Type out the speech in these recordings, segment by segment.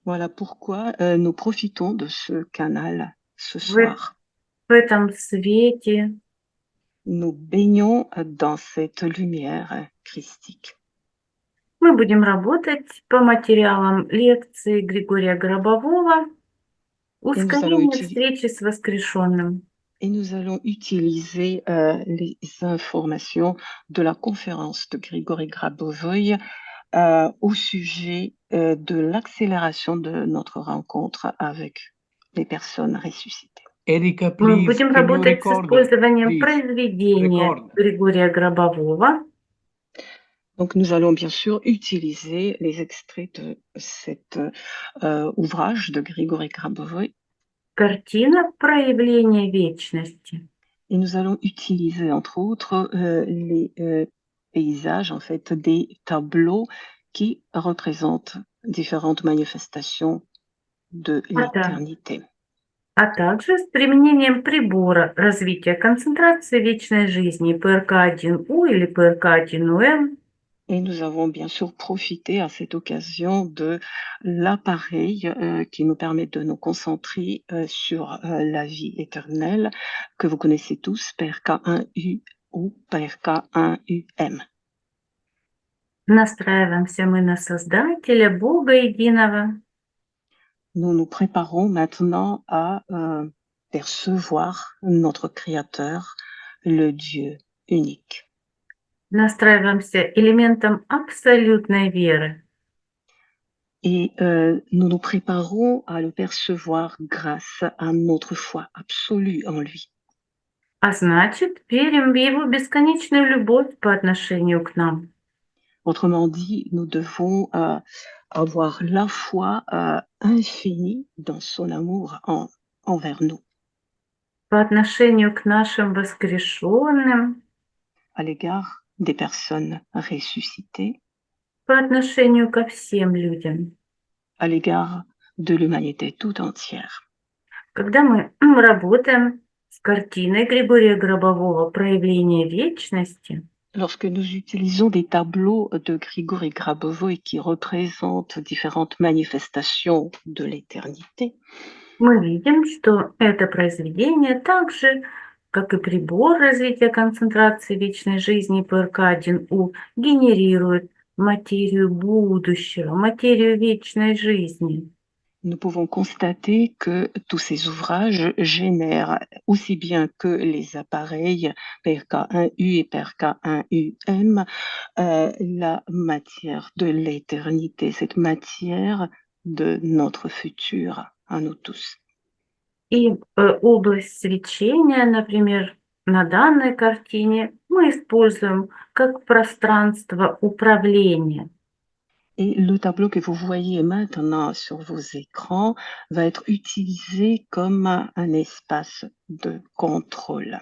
Voilà pourquoi nous profitons de ce canal ce В, э- soir. в этом свете. Nous baignons dans cette lumière christique. Мы будем работать по материалам лекции Григория Гробового Et nous allons, «Ускорение встречи с воскрешенным». et nous allons utiliser les informations de la conférence de Grigory Grabovoy au sujet de l'accélération de notre rencontre avec les personnes ressuscitées. Erika, Мы please, будем can you работать с record? использованием Please, произведения record. Григория Гробового. Donc, nous allons bien sûr utiliser les extraits de cet ouvrage de Grigory Grabovoy Картина «Проявление вечности». et nous allons utiliser entre autres les paysages, en fait, des tableaux qui représentent différentes manifestations de l'éternité. А также с применением прибора развития концентрации вечной жизни ПРК-1У или ПРК-1УМ. Et nous avons bien sûr profité à cette occasion de l'appareil qui nous permet de nous concentrer sur la vie éternelle que vous connaissez tous, PRK1U ou PRK1UM. Настраиваемся мы на Создателя, Бога Единого. Nous nous préparons maintenant à percevoir notre Créateur, le Dieu unique. Настраиваемся элементом абсолютной веры. Et nous nous préparons à le percevoir grâce à notre foi absolue en lui. А значит, верим в Его бесконечную любовь по отношению к нам. Autrement dit, nous devons avoir la foi infinie dans son amour envers nous, По отношению к нашим воскрешенным, à l'égard des personnes ressuscitées, по отношению ко всем людям. à l'égard de l'humanité tout entière. Когда мы работаем с картиной Григория Гробового «Проявление вечности», Lorsque nous utilisons des tableaux de Grigory Grabovoy qui représentent différentes manifestations de l'éternité, мы видим, что это произведение так же, как и прибор развития концентрации вечной жизни ПРК-1У, генерирует материю будущего, материю вечной жизни. nous pouvons constater que tous ces ouvrages génèrent aussi bien que les appareils PRK1U et PRK1UM la matière de l'éternité, cette matière de notre futur à nous tous. И область свечения, например, на данной картине мы используем как пространство управления. Et le tableau que vous voyez maintenant sur vos écrans va être utilisé comme un espace de contrôle.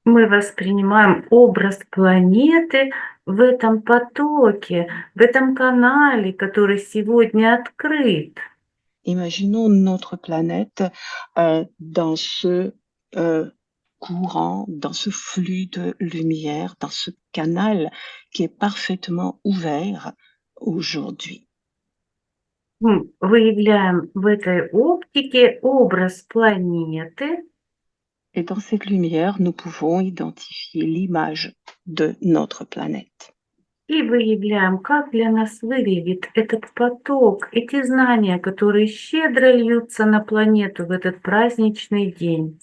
Мы воспринимаем образ планеты в этом потоке, в этом канале, который сегодня открыт. Imaginons notre planète dans ce courant, dans ce flux de lumière, dans ce canal qui est parfaitement ouvert aujourd'hui. Выявляем в этой оптике образ планеты. Et dans cette lumière, nous pouvons identifier l'image de notre planète. И выявляем, как для нас выглядит этот поток, эти знания, которые щедро льются на планету в этот праздничный день.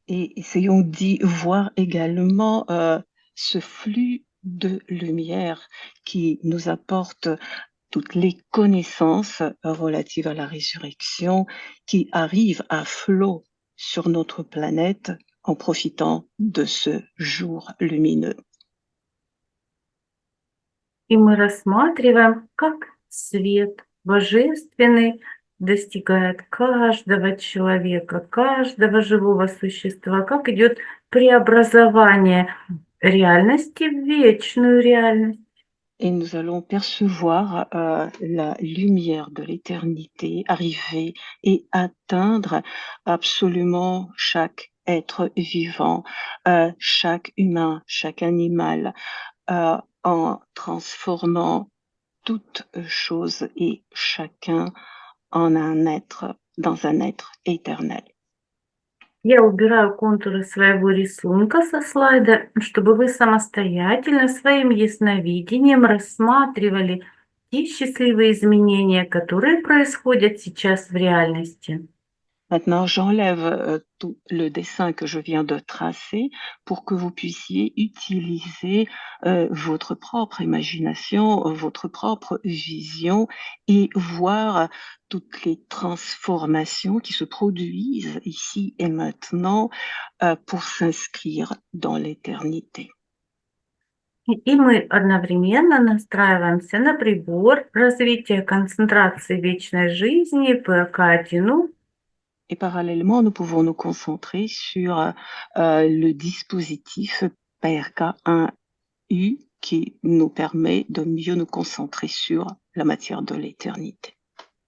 Et essayons d'y voir également ce flux de lumière qui nous apporte toutes les connaissances relatives à la résurrection qui arrivent à flot sur notre planète en profitant de ce jour lumineux. И мы рассматриваем, как свет божественный достигает каждого человека, каждого живого существа, как идет преобразование реальности в вечную реальность. Et nous allons percevoir la lumière de l'éternité arriver et atteindre absolument chaque être vivant, chaque humain, chaque animal, en transformant toute chose et chacun dans un être éternel. Я убираю контуры своего рисунка со слайда, чтобы вы самостоятельно своим ясновидением рассматривали те счастливые изменения, которые происходят сейчас в реальности. Maintenant, j'enlève tout le dessin que je viens de tracer pour que vous puissiez utiliser votre propre imagination, votre propre vision et voir toutes les transformations qui se produisent ici et maintenant pour s'inscrire dans l'éternité. И мы одновременно настраиваемся на прибор развития концентрации вечной жизни ПРК-1У. Et parallèlement, nous pouvons nous concentrer sur le dispositif PRK1U qui nous permet de mieux nous concentrer sur la matière de l'éternité.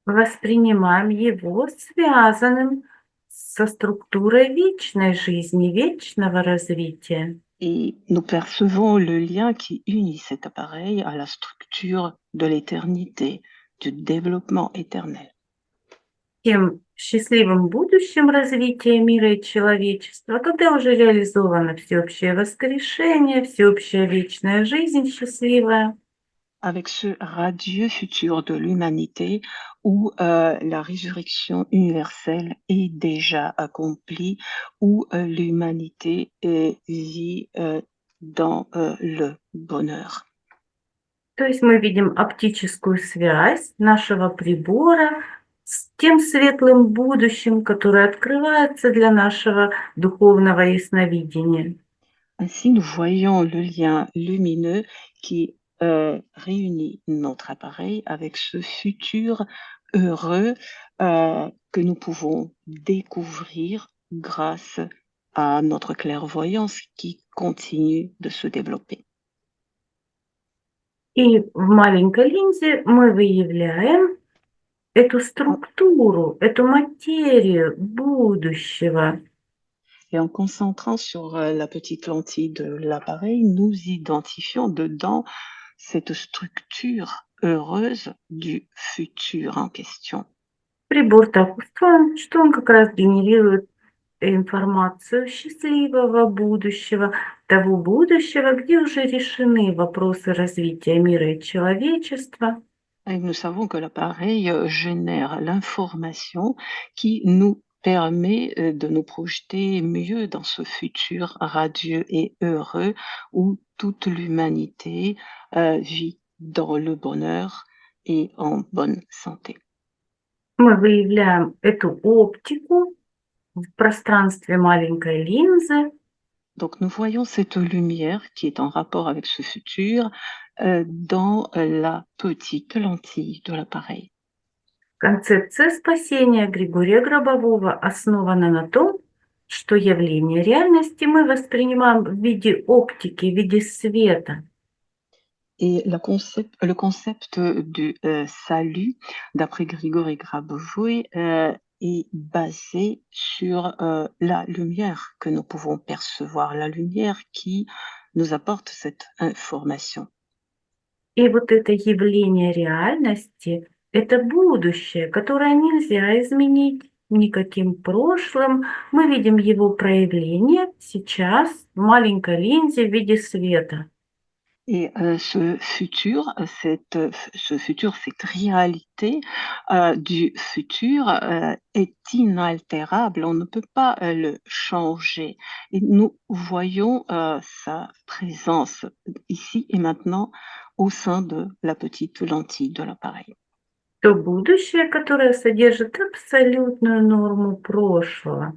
Воспринимаем его связанным со структурой вечной жизни, вечного развития. Et nous percevons le lien qui unit cet appareil à la structure de l'éternité, du développement éternel. Тем счастливым будущим развития мира и человечества, когда уже реализовано всеобщее воскрешение, всеобщая вечная жизнь счастливая. Avec ce radieux futur de l'humanité où la résurrection universelle est déjà accomplie, où l'humanité vit dans le bonheur. То есть мы видим оптическую связь нашего прибора с тем светлым будущим, которое открывается для нашего духовного ясновидения. Ainsi, nous voyons le lien lumineux qui réunit notre appareil avec ce futur heureux que nous pouvons découvrir grâce à notre clairvoyance qui continue de se développer. И в маленькой линзе мы выявляем эту структуру, эту материю будущего. Et en concentrant sur la petite lentille de l'appareil, nous identifions dedans cette structure heureuse du futur en question. Прибор так устроен, что он как раз генерирует информацию счастливого будущего, того будущего, где уже решены вопросы развития мира и человечества. Et nous savons que l'appareil génère l'information qui nous permet de nous projeter mieux dans ce futur radieux et heureux où toute l'humanité vit dans le bonheur et en bonne santé. Мы выявляем эту оптику в пространстве маленькой линзы. Donc nous voyons cette lumière qui est en rapport avec ce futur dans la petite lentille de l'appareil. Концепция спасения Григория Гробового основана на том, что явление реальности мы воспринимаем в виде оптики, в виде света. Et le concept du salut, d'après Grigory Grabovoi, est basé sur la lumière que nous pouvons percevoir, la lumière qui nous apporte cette information. И вот это явление реальности – это будущее, которое нельзя изменить никаким прошлым. Мы видим его проявление сейчас в маленькой линзе в виде света. Et ce futur, cette réalité du futur est inaltérable. On ne peut pas le changer. Et nous voyons sa présence ici et maintenant au sein de la petite lentille de l'appareil. То будущее, которое содержит абсолютную норму прошлого.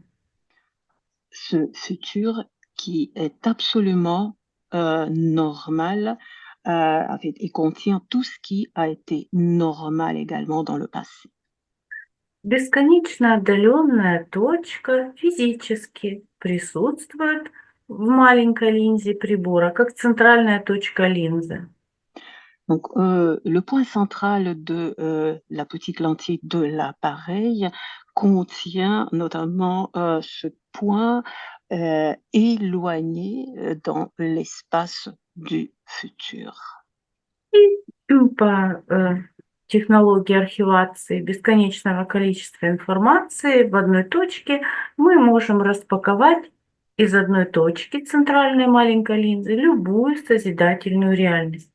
Ce futur qui est absolument normal et contient tout ce qui a été normal également dans le passé. Бесконечно отдаленная точка физически присутствует в маленькой линзе прибора, как центральная точка линзы. Donc, le point central de la petite lentille de l'appareil contient notamment ce point éloigné dans l'espace du futur. И по технологии архивации бесконечного количества информации в одной точке, мы можем распаковать из одной точки центральной маленькой линзы любую созидательную реальность.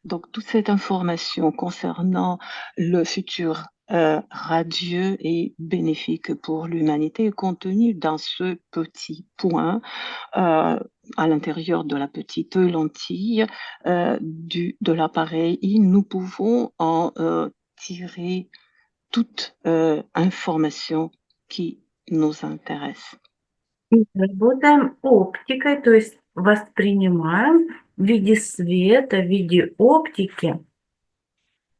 Donc toute cette information concernant le futur, radieux et bénéfique pour l'humanité est contenue dans ce petit point, à l'intérieur de la petite lentille, de l'appareil et nous pouvons en, tirer toute, information qui nous intéresse. Мы работаем оптикой, то есть воспринимаем в виде света, в виде оптики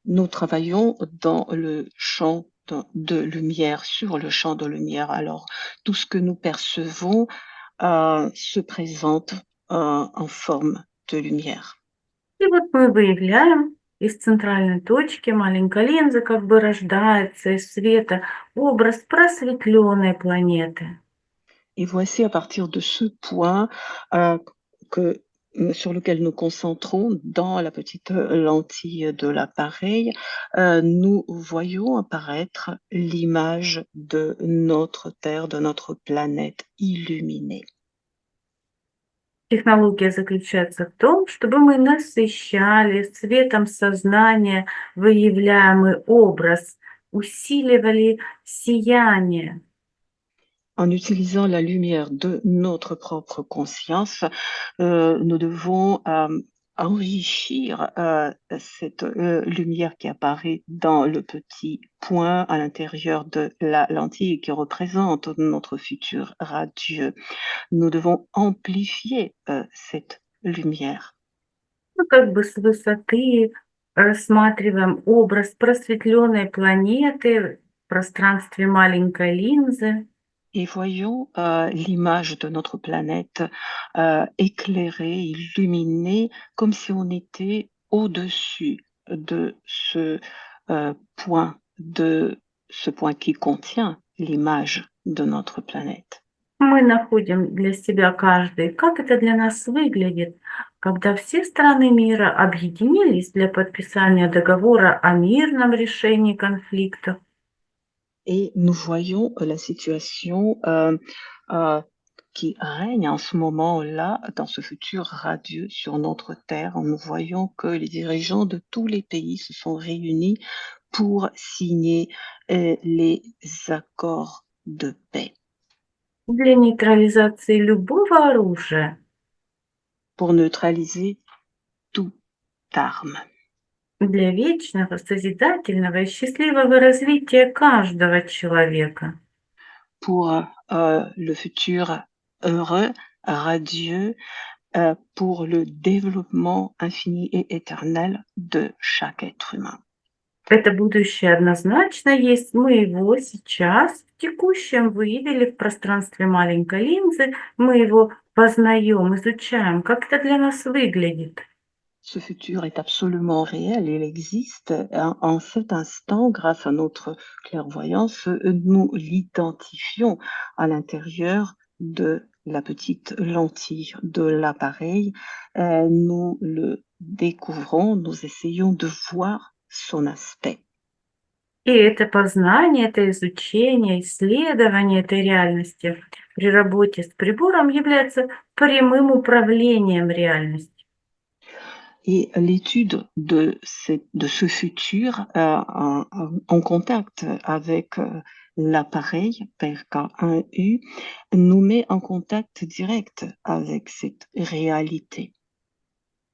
Nous travaillons dans le champ de lumière, sur le champ de lumière. Alors, tout ce que nous percevons, se présente, en forme de lumière. И вот мы выявляем из центральной точки маленькой линзы, как бы рождается из света образ просветленной планеты. Et voici à partir de ce point, que sur lequel nous concentrons dans la petite lentille de l'appareil, nous voyons apparaître l'image de notre Terre, de notre planète illuminée. Технология заключается в том, чтобы мы насыщали светом сознания выявляемый образ, усиливали сияние. En utilisant la lumière de notre propre conscience, nous devons, enrichir, cette, lumière qui apparaît dans le petit point à l'intérieur de la lentille qui représente notre futur radieux. Nous devons amplifier, cette lumière. Мы как бы с высоты рассматриваем образ просветленной планеты в пространстве маленькой линзы. Et voyons, l'image de notre planète, éclairée, illuminée, comme si on était au-dessus de ce point qui contient l'image de notre planète. Мы находим для себя каждый, как это для нас выглядит, когда все страны мира объединились для подписания договора о мирном решении конфликтов. Et nous voyons la situation, qui règne en ce moment-là, dans ce futur radieux sur notre terre. Nous voyons que les dirigeants de tous les pays se sont réunis pour signer, les accords de paix, Для нейтрализации любого оружия pour neutraliser toute arme, для вечного, созидательного и счастливого развития каждого человека. pour, le futur heureux, radieux, pour le développement infini et éternel de chaque être humain. Это будущее однозначно есть. Мы его сейчас, в текущем, выявили в пространстве маленькой линзы. Мы его познаем, изучаем, как это для нас выглядит. Ce futur est absolument réel, il existe. En cet instant, grâce à notre clairvoyance, nous l'identifions à l'intérieur de la petite lentille de l'appareil. Nous le découvrons, nous essayons de voir son aspect. И это познание, это изучение, исследование этой реальности при работе с прибором является прямым управлением реальностью. Et l'étude de ce futur, en contact avec, l'appareil PRK1U, nous met en contact direct avec cette réalité.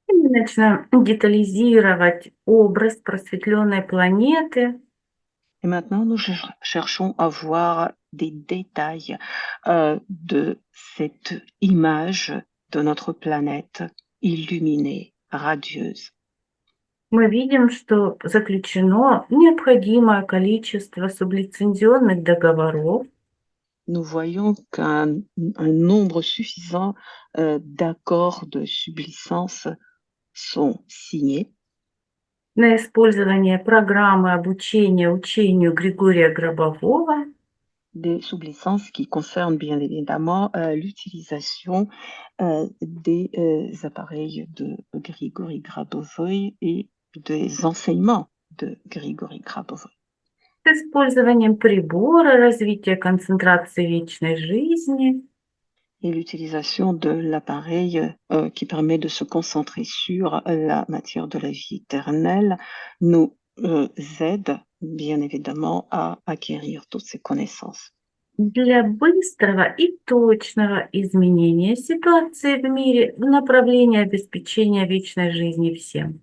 И мы начинаем детализировать образ просветленной планеты, Et maintenant, nous cherchons à voir des détails, de cette image de notre planète illuminée, radieuse. мы видим, что заключено необходимое количество сублицензионных договоров, Nous voyons qu'un nombre suffisant, d'accords de sublicence sont signés на использование программы обучения учению Григория Гробового, des sublicences qui concernent bien évidemment, l'utilisation, des, appareils de Grigory Grabovoy et des enseignements de Grigory Grabovoy. С использованием прибора развития концентрации вечной жизни Et l'utilisation de l'appareil qui permet de se concentrer sur la matière de la vie éternelle nous aide bien évidemment à acquérir toutes ces connaissances. для быстрого и точного изменения ситуации в мире в направлении обеспечения вечной жизни всем.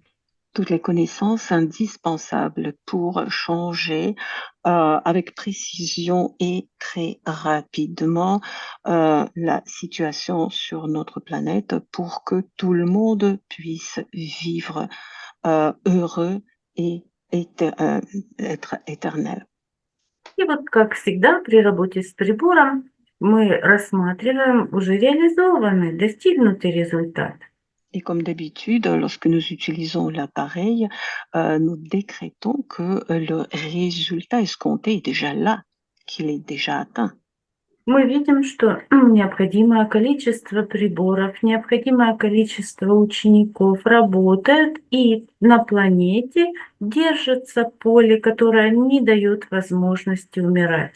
Toutes les connaissances indispensables pour changer avec précision et très rapidement la situation sur notre planète pour que tout le monde puisse vivre heureux et être éternel. И вот, как всегда, при работе с прибором мы рассматриваем уже реализованный, достигнутый результат. Et comme d'habitude, lorsque nous utilisons l'appareil, nous décrétons que le résultat escompté est déjà là, qu'il est déjà atteint. Мы видим, что необходимое количество приборов, необходимое количество учеников работает, и на планете держится поле, которое не дает возможности умирать.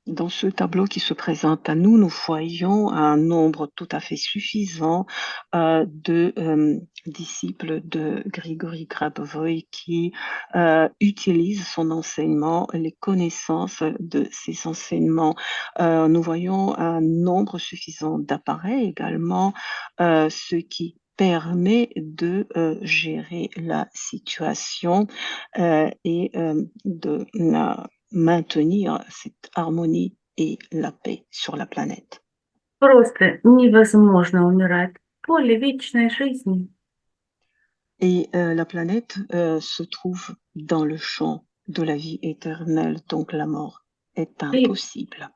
Dans ce tableau qui se présente à nous, nous voyons un nombre tout à fait suffisant de disciples de Grigory Grabovoy qui utilisent son enseignement, les connaissances de ses enseignements. Nous voyons un nombre suffisant d'appareils également, ce qui permet de gérer la situation et de maintenir cette harmonie et la paix sur la planète. Просто невозможно умирать. Поле вечной жизни. Et la planète se trouve dans le champ de la vie éternelle, donc la mort est impossible.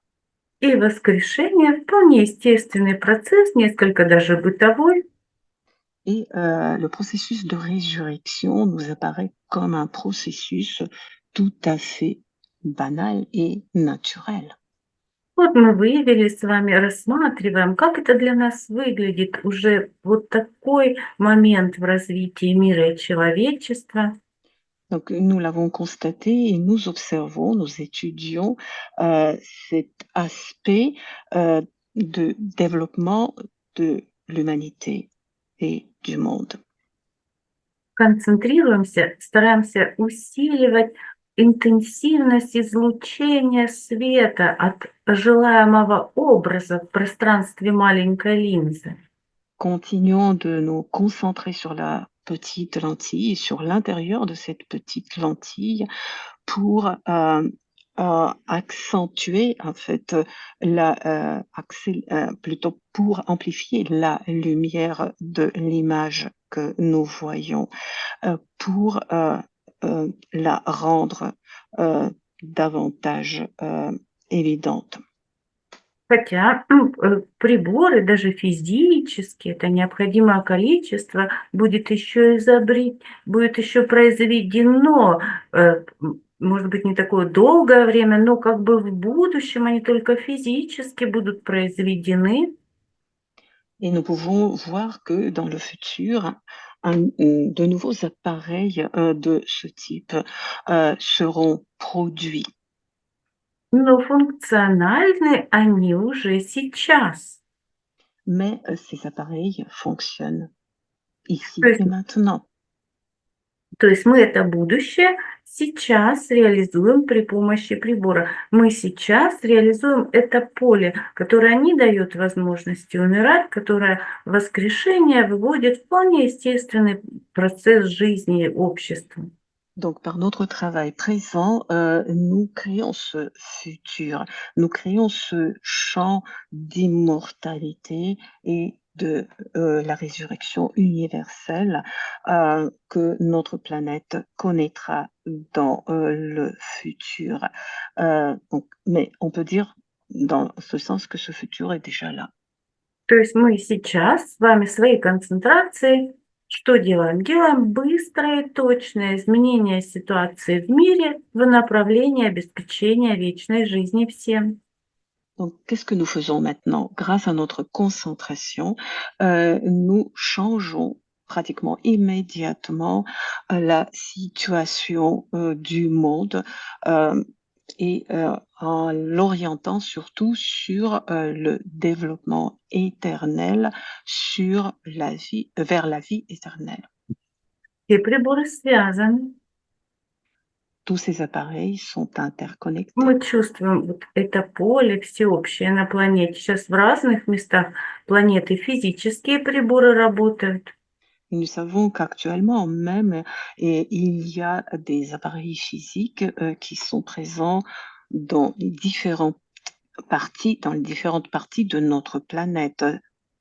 И воскрешение вполне естественный процесс, несколько даже бытовой. Et le processus de résurrection nous apparaît comme un processus tout à fait banal et naturel. Вот мы выявили с вами, рассматриваем, как это для нас выглядит уже вот такой момент в развитии мира и человечества. Donc, nous l'avons constaté et nous observons, nous étudions cet aspect de développement de l'humanité et du monde. Концентрируемся, стараемся усиливать интенсивность излучения света от желаемого образа в пространстве маленькой линзы. Continuons de nous concentrer sur la petite lentille, sur l'intérieur de cette petite lentille pour accentuer en fait plutôt pour amplifier la lumière de l'image que nous voyons, pour la rendre davantage évidente. Хотя приборы, даже физические, это необходимое количество, будет еще произведено, может быть, не такое долгое время, но как бы в будущем они только физически будут произведены. Et nous pouvons voir que dans le futur, de nouveaux appareils de ce type seront produits. Но функциональны они уже сейчас. Mais ces appareils fonctionnent ici То есть, et maintenant. то есть мы это будущее сейчас реализуем при помощи прибора. Мы сейчас реализуем это поле, которое не дает возможности умирать, которое воскрешение выводит в вполне естественный процесс жизни общества. Donc, par notre travail présent, nous créons ce futur, nous créons ce champ d'immortalité et de la résurrection universelle que notre planète connaîtra dans le futur. Mais on peut dire dans ce sens que ce futur est déjà là. То есть мы сейчас с вами своей концентрацией что делаем? Делаем быстрое и точное изменение ситуации в мире в направлении обеспечения вечной жизни всем. Donc, qu'est-ce que nous faisons maintenant? Grâce à notre concentration, nous changeons pratiquement immédiatement la situation du monde et en l'orientant surtout sur le développement éternel, vers la vie éternelle. Все приборы связаны. Tous ces appareils sont interconnectés. Мы чувствуем вот это поле всеобщее на планете. Сейчас в разных местах планеты физические приборы работают. Et nous savons qu'actuellement même, il y a des appareils physiques qui sont présents dans les différentes parties de notre planète.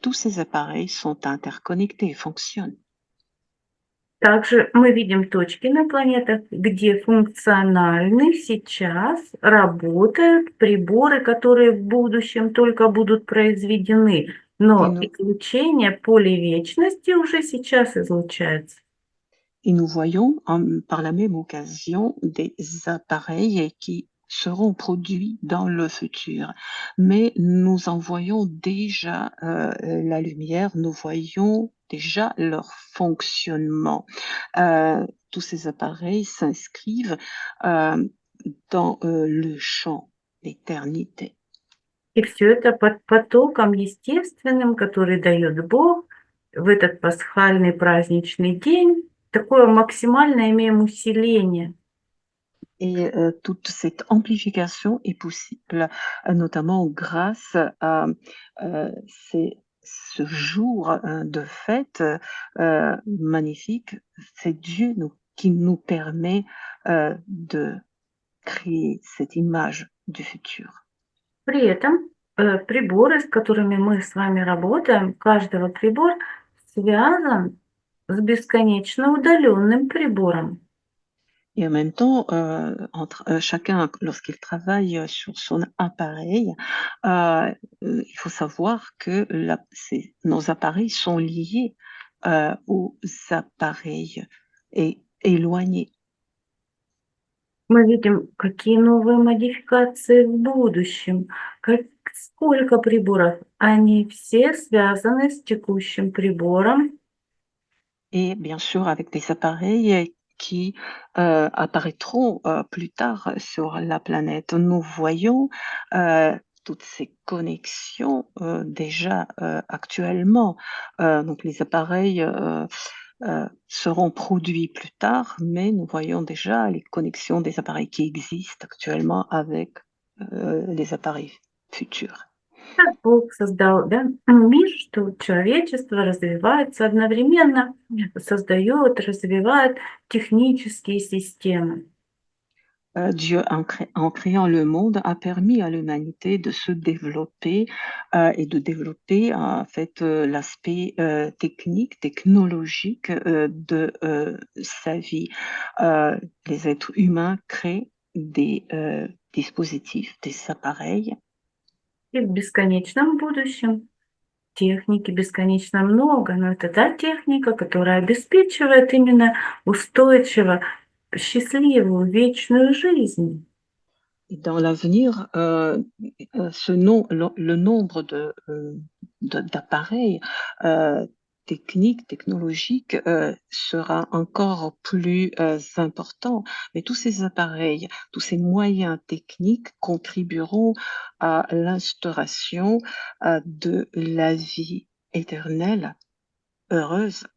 Tous ces appareils sont interconnectés et fonctionnent. Также мы видим точки на планетах, где функциональны сейчас работают приборы, которые в будущем только будут произведены. Et Но nous, излучение поливечности уже сейчас излучается. et nous voyons par la même occasion des appareils qui seront produits dans le futur. Mais nous en voyons déjà la lumière, nous voyons déjà leur fonctionnement. Tous ces appareils s'inscrivent dans le champ d'éternité. И все это под потоком естественным, который дает Бог в этот пасхальный праздничный день. Такое максимально имеем усиление. Et toute cette amplification est possible, notamment grâce à ce jour de fête magnifique. C'est Dieu qui nous permet de créer cette image du futur. При этом приборы, с которыми мы с вами работаем, каждого прибор связан с бесконечно удаленным прибором. Et en même temps, chacun, lorsqu'il travaille sur son appareil, il faut savoir que nos appareils sont liés aux appareils éloignés. Мы видим, какие новые модификации в будущем, сколько приборов. Они все связаны с текущим прибором. Et bien sûr, avec des appareils qui apparaîtront plus tard sur la planète. Nous voyons toutes ces connexions déjà actuellement. Donc les appareils seront produits plus tard, mais nous voyons déjà les connexions des appareils qui existent actuellement avec les appareils futurs. Так Бог создал, да, мир, что человечество развивается одновременно, создает, развивает технические системы. Dieu, en créant le monde, a permis à l'humanité de se développer et de développer en fait l'aspect technologique de sa vie. Les êtres humains créent des dispositifs, des appareils. И в бесконечном будущем техники бесконечно много, но это та техника, которая обеспечивает именно устойчиво счастливую вечную жизнь. Et dans l'avenir, le nombre d'appareils techniques, technologiques sera encore plus important. Mais tous ces appareils, tous ces moyens techniques contribueront à l'instauration de la vie éternelle, heureuse.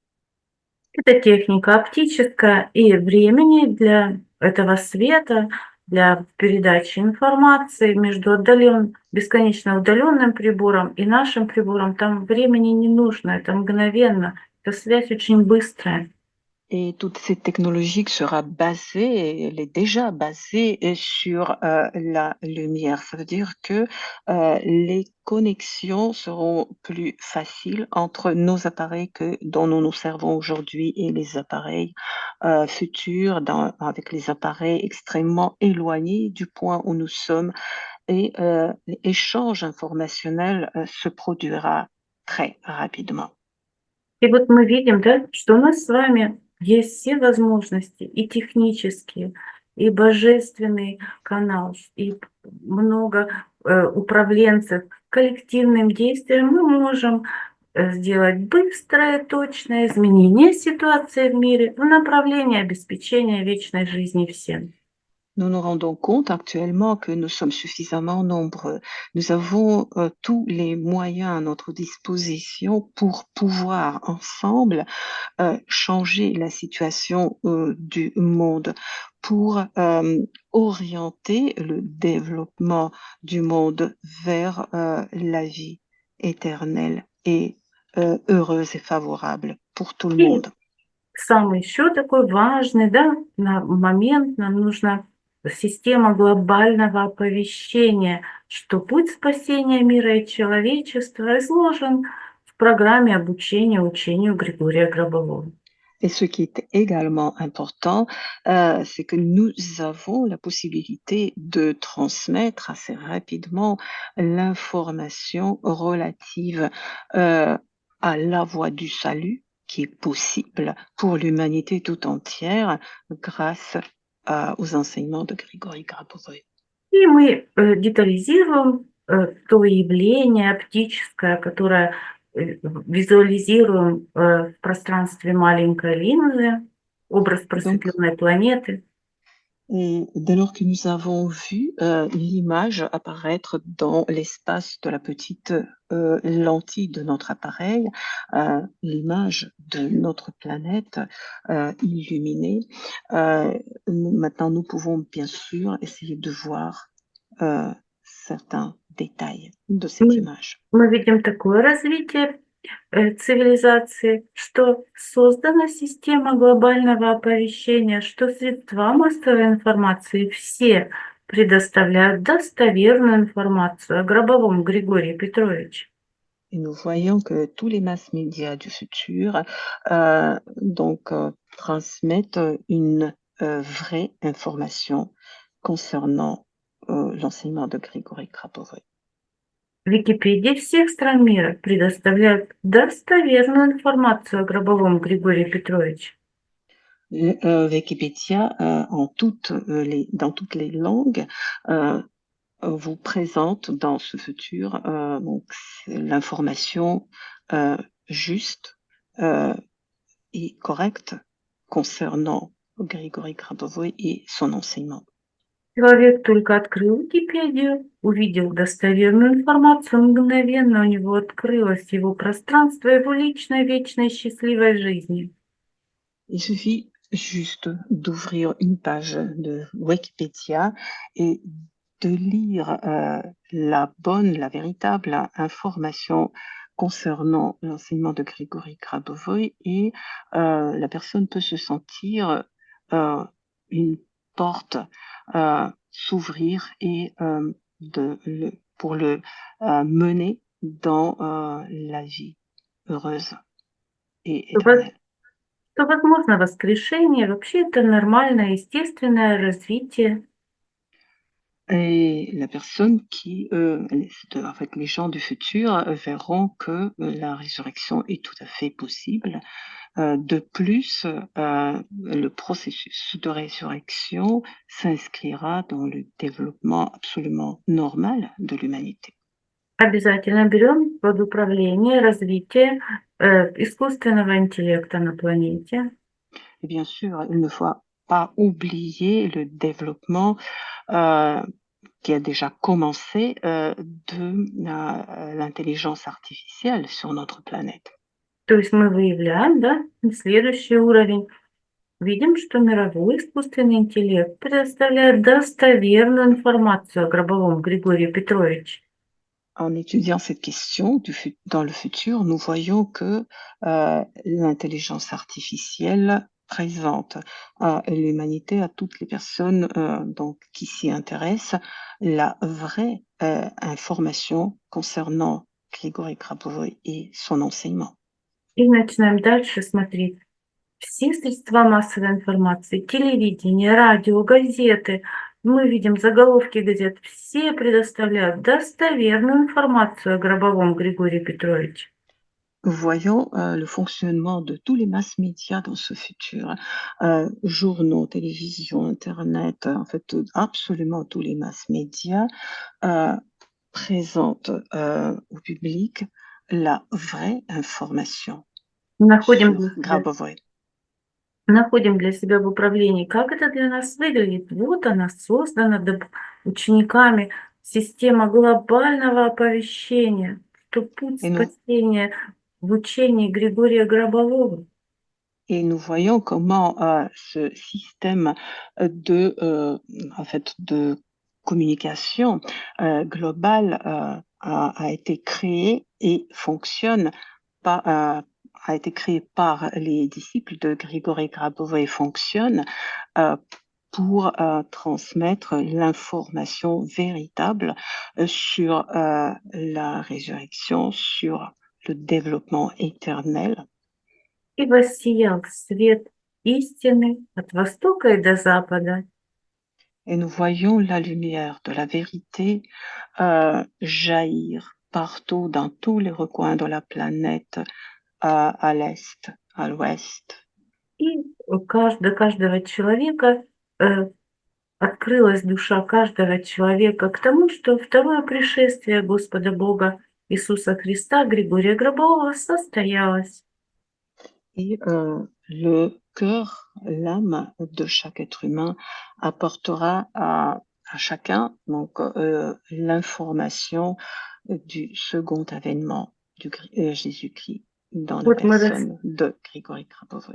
Это техника оптическая и времени для этого света, для передачи информации между бесконечно удаленным прибором и нашим прибором. Там времени не нужно, это мгновенно, эта связь очень быстрая. Et toute cette technologie sera basée, elle est déjà basée sur la lumière. Ça veut dire que les connexions seront plus faciles entre nos appareils dont nous nous servons aujourd'hui et les appareils futurs, avec les appareils extrêmement éloignés du point où nous sommes. Et l'échange informationnel se produira très rapidement. И вот мы видим, да, что у нас с вами есть все возможности и технические, и божественный канал, и много управленцев. Коллективным действием мы можем сделать быстрое, точное изменение ситуации в мире в направлении обеспечения вечной жизни всем. Nous nous rendons compte actuellement que nous sommes suffisamment nombreux. Nous avons tous les moyens à notre disposition pour pouvoir ensemble changer la situation du monde, pour orienter le développement du monde vers la vie éternelle et heureuse et favorable pour tout le И monde. самый еще такой важный, да, момент, нам нужна система глобального оповещения, что путь спасения мира и человечества изложен в программе обучения учению Григория Гробового. Et ce qui est également important, c'est que nous avons la possibilité de transmettre assez rapidement l'information relative à la voie du salut qui est possible pour l'humanité tout entière grâce aux enseignements de Grigory Grabovoi. И мы детализируем то явление оптическое, которое визуализируем в пространстве маленькой линзы, образ Donc, просветленной планеты. et dès lors que nous avons vu l'image apparaître dans l'espace de la petite lentille de notre appareil, l'image de notre planète illuminée, maintenant nous pouvons bien sûr essayer de voir certains détails de cette Мы, image. мы видим такое развитие цивилизации, что создана система глобального оповещения, что средства массовой информации все предоставляют достоверную информацию о Гробовом Григории Петровиче. Et nous voyons que tous les masses médias du futur transmettent une vraie information concernant l'enseignement de Grigory Grabovoy. Википедия всех стран мира предоставляет достоверную информацию о Гробовом Григории Петровиче. Wikipédia, dans toutes les langues, vous présente dans ce futur l'information juste et correcte concernant Grigory Grabovoy et son enseignement. Человек только открыл Википедию, увидел достоверную информацию, мгновенно у него открылось его пространство его личной, вечной, счастливой жизни. Il suffit juste d'ouvrir une page de Wikipédia et de lire la véritable information concernant l'enseignement de Grigory Grabovoy et la personne peut se sentir une porte s'ouvrir et pour le mener dans la vie heureuse et éternelle. Что возможно воскрешение, вообще это нормальное, естественное развитие. Et la personne en fait, les gens du futur verront que la résurrection est tout à fait possible. De plus, le processus de résurrection s'inscrira dans le développement absolument normal de l'humanité. Обязательно берем под управление развитие искусственного интеллекта на планете. Et bien sûr, il ne faut pas oublier le développement qui a déjà commencé de l'intelligence artificielle sur notre planète. То есть мы выявляем, да, следующий уровень. Видим, что мировой искусственный интеллект предоставляет достоверную информацию о Гробовом Григории Петровиче. En étudiant cette question dans le futur, nous voyons que l'intelligence artificielle présente à l'humanité, à toutes les personnes qui s'y intéressent, la vraie information concernant Grigory Grabovoy et son enseignement. И начинаем дальше смотреть. Все средства массовой информации, телевидение, радио, газеты, мы видим заголовки газет, все предоставляют достоверную информацию о Гробовом Григории Петровиче. Voyons le fonctionnement de tous les masses médias dans ce futur. Journaux, télévision, Internet, en fait, absolument tous les masses médias présentent au public la vraie information Мы sur Grabovoi. находим для себя в управлении, как это для нас выглядит. Вот она создана учениками, система глобального оповещения, что путь Et nous, спасения в учении Григория Гробового. et nous voyons comment ce système en fait, de communication globale a été créé et fonctionne a été créé par les disciples de Grigory Grabov et fonctionne euh, pour transmettre l'information véritable sur la résurrection, sur le développement éternel. И воссиял свет истины от востока и до запада. Et nous voyons la lumière de la vérité jaillir partout, dans tous les recoins de la planète, à l'est, à l'ouest. И до каждого человека открылась душа каждого человека к тому, что второе пришествие Господа Бога Иисуса Христа, Григория Гробового, состоялось. Et le cœur, l'âme de chaque être humain apportera à chacun donc l'information du second avènement du Jésus-Christ dans la Вот мы personne de Grigory Grabov.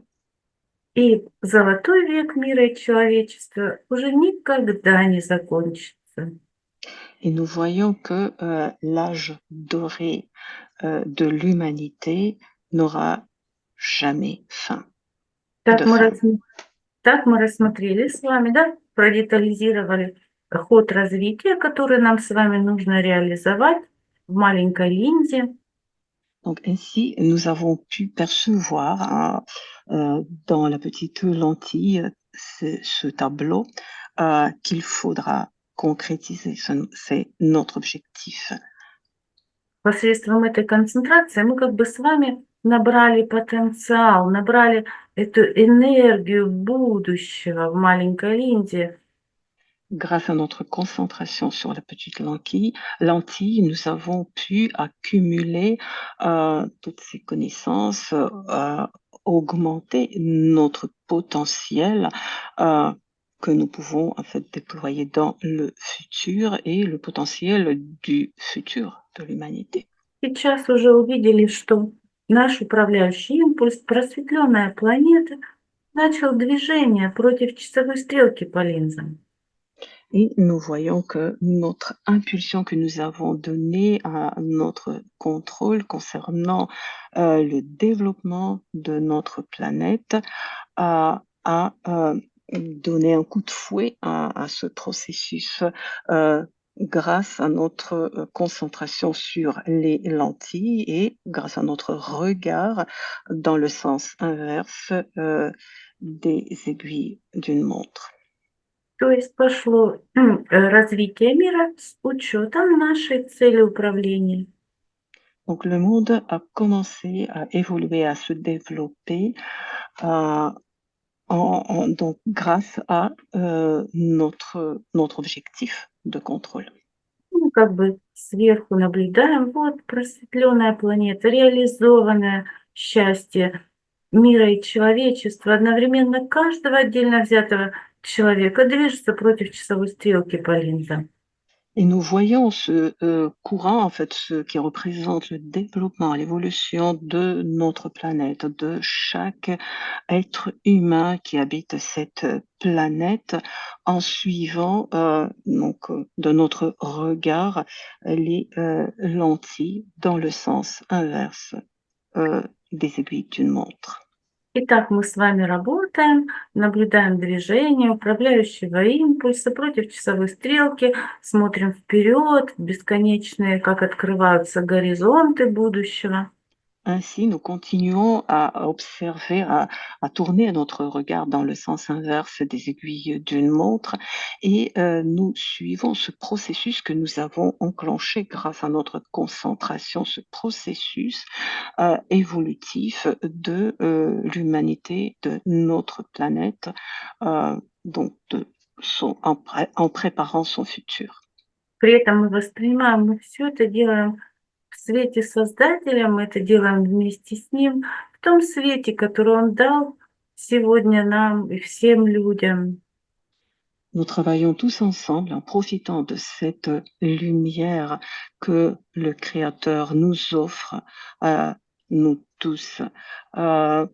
И золотой век мира и человечества уже никогда не закончится. Et nous voyons que l'âge doré de l'humanité n'aura jamais fin. Так мы рассмотрели с вами, да, продетализировали ход развития, который нам с вами нужно реализовать в маленькой линзе. Donc ainsi, nous avons pu percevoir dans la petite lentille ce tableau qu'il faudra concrétiser. C'est notre objectif. Посредством этой концентрации мы как бы с вами набрали потенциал, набрали эту энергию будущего в маленькой линзе. Grâce à notre concentration sur la petite lentille, nous avons pu accumuler toutes ces connaissances, augmenter notre potentiel que nous pouvons en fait déployer dans le futur et le potentiel du futur de l'humanité. Сейчас уже увидели, что наш управляющий импульс, просветленная планета, начал движение против часовой стрелки по линзам. Et nous voyons que notre impulsion que nous avons donnée à notre contrôle concernant le développement de notre planète a donné un coup de fouet à ce processus grâce à notre concentration sur les lentilles et grâce à notre regard dans le sens inverse des aiguilles d'une montre. То есть пошло развитие мира с учетом нашей цели управления. Donc le monde a commencé à évoluer, à se développer donc grâce à notre objectif de contrôle. Мы как бы сверху наблюдаем, вот просветленная планета, реализованное счастье мира и человечества, одновременно каждого отдельно взятого человека движется против часовой стрелки по линзам. Et nous voyons ce courant, en fait, ce qui représente le développement, l'évolution de notre planète, de chaque être humain qui habite cette planète, en suivant donc de notre regard les lentilles dans le sens inverse des aiguilles d'une montre. Итак, мы с вами работаем, наблюдаем движение управляющего импульса против часовой стрелки, смотрим вперед, бесконечные, как открываются горизонты будущего. Ainsi, nous continuons à observer, à tourner notre regard dans le sens inverse des aiguilles d'une montre et nous suivons ce processus que nous avons enclenché grâce à notre concentration, ce processus évolutif de l'humanité, de notre planète, donc en préparant son futur. При этом мы воспринимаем, мы все это делаем в свете Создателя, мы это делаем вместе с Ним, в том свете, который Он дал сегодня нам и всем людям. Nous travaillons tous ensemble en profitant de cette lumière que le Créateur nous offre à nous tous. Euh,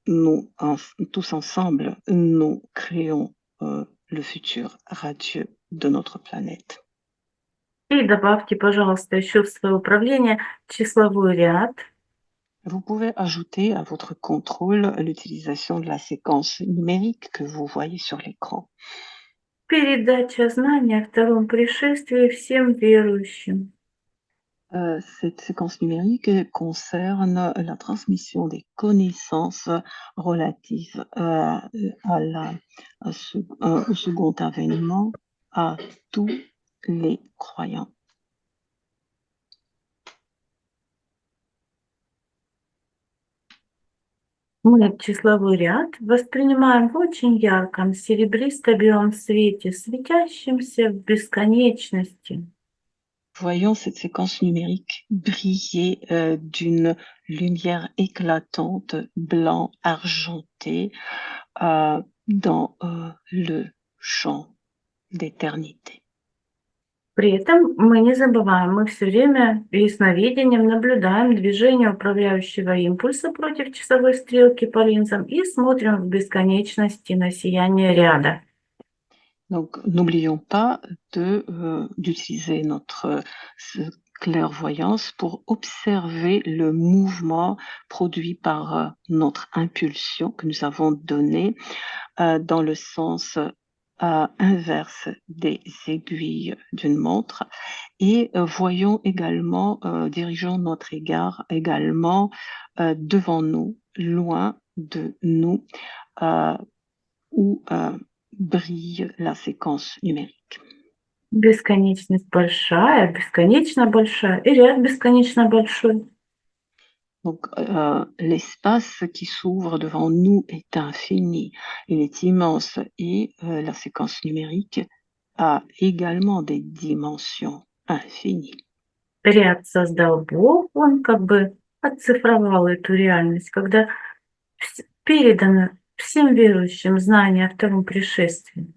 tous ensemble, nous créons le futur radieux de notre planète. И добавьте, пожалуйста, еще в свое управление числовой ряд. Vous pouvez ajouter à votre contrôle l'utilisation de la séquence numérique que vous voyez sur l'écran. Передача знания о втором пришествии всем верующим. Cette séquence numérique concerne la transmission des connaissances relatives au second avènement à tous les croyants. Мы числовой ряд воспринимаем в очень ярком серебристо-белом свете, светящемся в бесконечности. Voyons cette séquence numérique briller d'une lumière éclatante, blanc argenté, dans le champ d'éternité. При этом мы не забываем, мы все время ясновидением наблюдаем движение управляющего импульса против часовой стрелки по линзам и смотрим в бесконечности на сияние ряда. Donc, n'oublions pas d'utiliser notre clairvoyance pour observer le mouvement produit par notre impulsion que nous avons donné dans le sens inverse des aiguilles d'une montre et voyons également, dirigeons notre regard également devant nous, loin de nous, où brille la séquence numérique. Бесконечность большая, бесконечно большая, и ряд бесконечно большой. Donc, l'espace qui s'ouvre devant nous est infini, il est immense et la séquence numérique a également des dimensions infinies. Ряд создал Бог, он как бы оцифровал эту реальность, когда передано всем верующим знание о втором пришествии.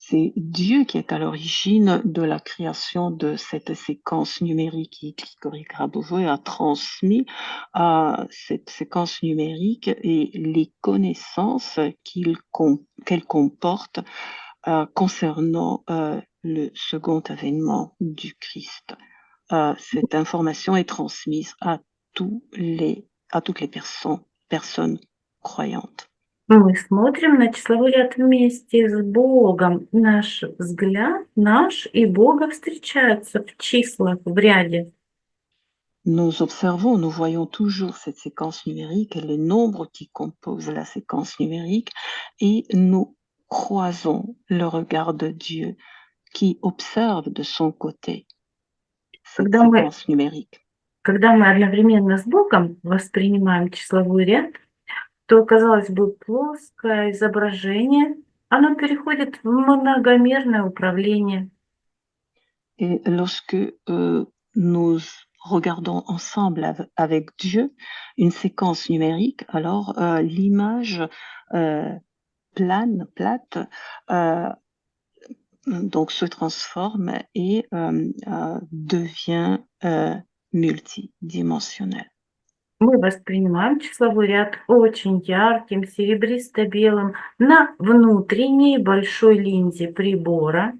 C'est Dieu qui est à l'origine de la création de cette séquence numérique qui Grigori Grabovoi a transmis à cette séquence numérique et les connaissances qu'elle comporte concernant le second avènement du Christ. Cette information est transmise à toutes les personnes croyantes. Мы смотрим на числовой ряд вместе с Богом. Наш взгляд, наш и Бога встречаются в числах, в ряде. Nous observons, nous voyons toujours cette séquence numérique et les nombres qui composent la séquence numérique et nous croisons le regard de Dieu qui observe de son côté cette séquence numérique. Когда мы одновременно с Богом воспринимаем числовой ряд, то, казалось бы, плоское изображение, оно переходит в многомерное управление. Et lorsque nous regardons ensemble avec Dieu une séquence numérique, alors l'image plate, donc se transforme et devient multidimensionnelle. Мы воспринимаем числовой ряд очень ярким, серебристо-белым на внутренней большой линзе прибора.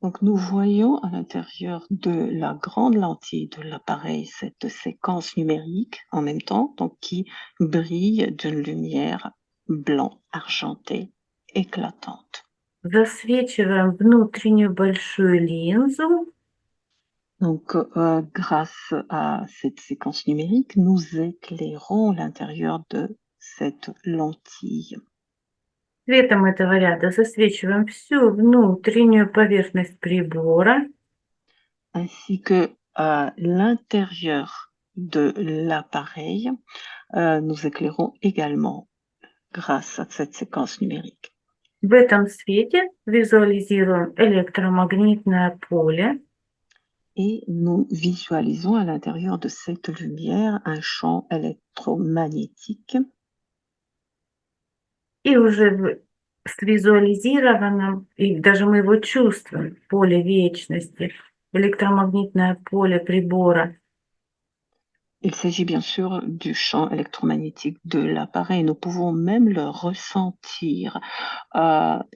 Donc nous voyons à l'intérieur de la grande lentille de l'appareil cette séquence numérique en même temps, donc qui brille d'une lumière blanc argentée éclatante. Засвечиваем внутреннюю большую линзу. Donc, grâce à cette séquence numérique, nous éclairons l'intérieur de cette lentille. Светом этого ряда засвечиваем всю внутреннюю поверхность прибора. Ainsi que à l'intérieur de l'appareil, nous éclairons également grâce à cette séquence numérique. В этом свете визуализируем электромагнитное поле. et nous visualisons à l'intérieur de cette lumière un champ électromagnétique. И уже с визуализированным, и даже мы его чувствуем, поле вечности, электромагнитное поле прибора. Il s'agit bien sûr du champ électromagnétique de l'appareil. Nous pouvons même le ressentir.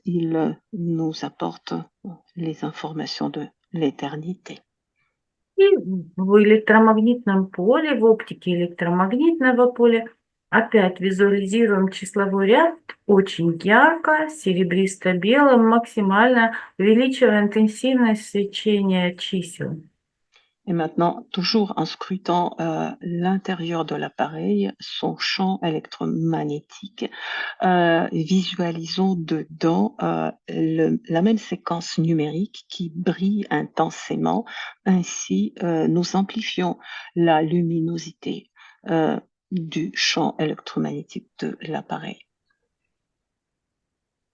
Il nous apporte les informations de l'éternité. И в электромагнитном поле, в оптике электромагнитного поля опять визуализируем числовой ряд очень ярко, серебристо-белым, максимально увеличивая интенсивность свечения чисел. Et maintenant, toujours en scrutant l'intérieur de l'appareil, son champ électromagnétique, visualisons dedans la même séquence numérique qui brille intensément. Ainsi, nous amplifions la luminosité du champ électromagnétique de l'appareil.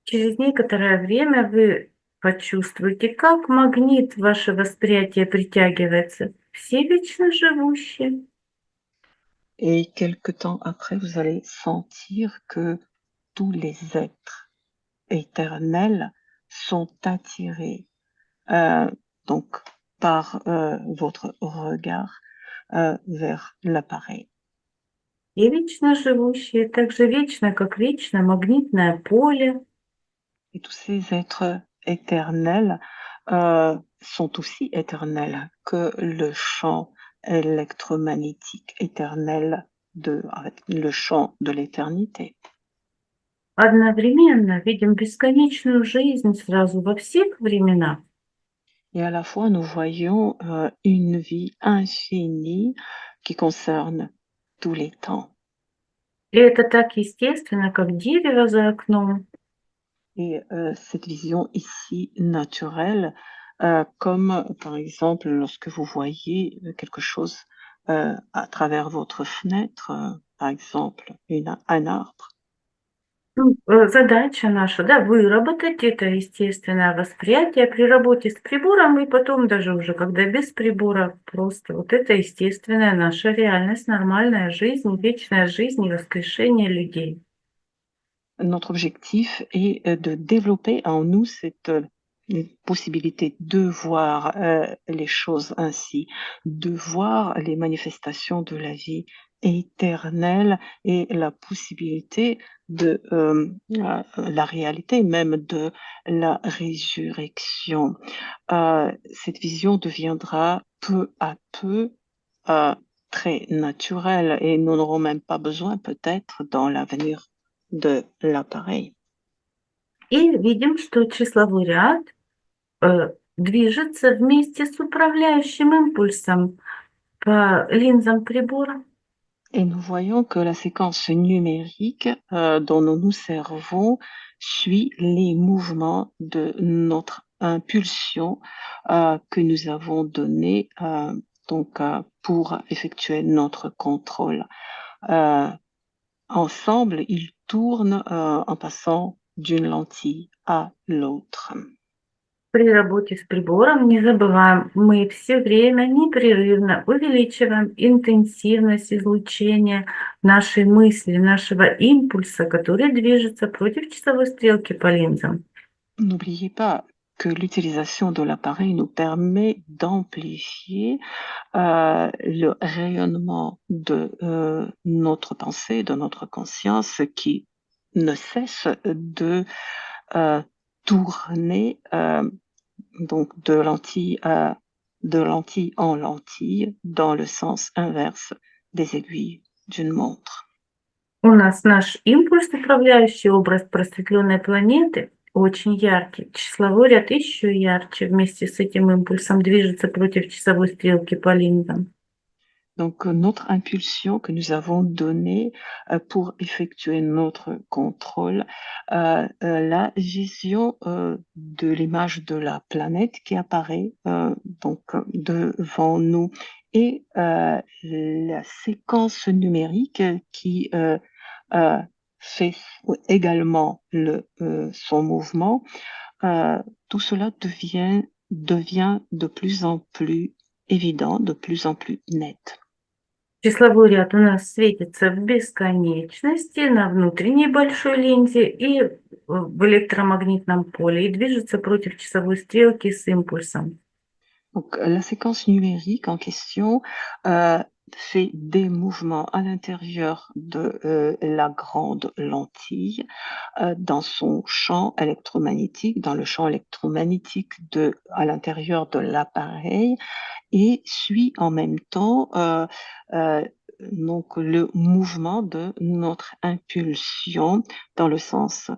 Через некоторое время вы почувствуете, как магнит в ваше восприятие притягивается. Все вечно живущие. Et quelque temps après, vous allez sentir que tous les êtres éternels sont attirés donc par votre regard vers l'appareil. И вечно живущие, так же вечно, как вечно магнитное поле. Et tous ces êtres éternels sont aussi éternels que le champ électromagnétique éternel avec le champ de l'éternité. Одновременно видим бесконечную жизнь сразу во всех временах. Et à la fois, nous voyons une vie infinie qui concerne tous les temps. И это так естественно, как дерево за окном. Et cette vision ici naturelle, comme par exemple lorsque vous voyez quelque chose à travers votre fenêtre, par exemple un arbre. Задача наша, да, выработать это естественное восприятие при работе с прибором, и потом даже уже, когда без прибора, просто вот это естественная наша реальность, нормальная жизнь, вечная жизнь и воскрешение людей. Notre objectif est de développer en nous cette possibilité de voir les choses ainsi, de voir les manifestations de la vie éternelle et la possibilité de la réalité même de la résurrection. Cette vision deviendra peu à peu très naturelle et nous n'aurons même pas besoin peut-être dans l'avenir de l'appareil. И видим, что числовой ряд движется вместе с управляющим импульсом по линзам прибора. Et nous voyons que la séquence numérique dont nous nous servons suit les mouvements de notre impulsion que nous avons donnée pour effectuer notre contrôle. Ensemble, ils tournent en passant d'une lentille à l'autre. При работе с прибором не забываем, мы все время непрерывно увеличиваем интенсивность излучения нашей мысли, нашего импульса, который движется против часовой стрелки по линзам. N'oubliez pas que l'utilisation de l'appareil nous permet d'amplifier le rayonnement de notre pensée, de notre conscience qui ne cesse de tourner donc de lentille en lentille dans le sens inverse des aiguilles d'une montre. У нас наш импульс, управляющий образ просветленной планеты, очень яркий. Числовой ряд еще ярче вместе с этим импульсом движется против часовой стрелки по линзам. Donc, notre impulsion que nous avons donnée pour effectuer notre contrôle, la vision de l'image de la planète qui apparaît donc devant nous et la séquence numérique qui fait également son mouvement, tout cela devient de plus en plus évident, de plus en plus net. Числовой ряд у нас светится в бесконечности на внутренней большой ленте и в электромагнитном поле и движется против часовой стрелки с импульсом. Donc, la séquence numérique en question fait des mouvements à l'intérieur de la grande lentille dans son champ électromagnétique, dans le champ électromagnétique à l'intérieur de l'appareil et suit en même temps euh, donc le mouvement de notre impulsion dans le sens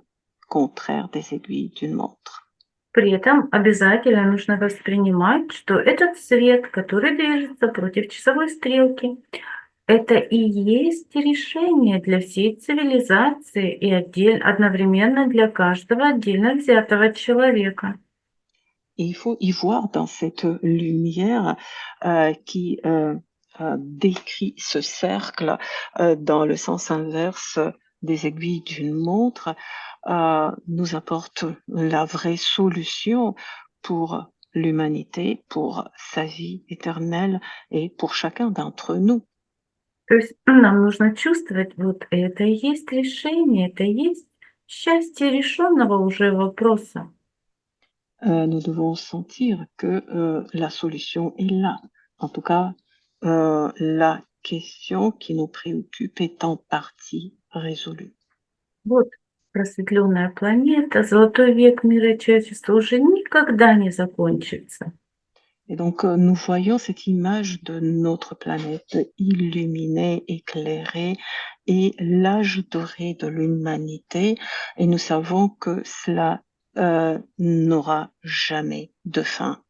contraire des aiguilles d'une montre. При этом обязательно нужно воспринимать, что этот свет, который движется против часовой стрелки, это и есть решение для всей цивилизации и одновременно для каждого отдельно взятого человека. Et il faut y voir dans cette lumière qui décrit ce cercle dans le sens inverse des aiguilles d'une montre, nous apporte la vraie solution pour l'humanité, pour sa vie éternelle et pour chacun d'entre nous. То есть нам нужно чувствовать, вот это и есть решение, это и есть счастье решенного уже вопроса. Nous devons sentir que la solution est là. En tout cas, la question qui nous préoccupe est en partie résolue. Вот просветленная планета, золотой век мира и человечества уже никогда не закончится. Et donc, nous voyons cette image de notre planète illuminée, éclairée, et l'âge doré de l'humanité, et nous savons que cela n'aura jamais de fin.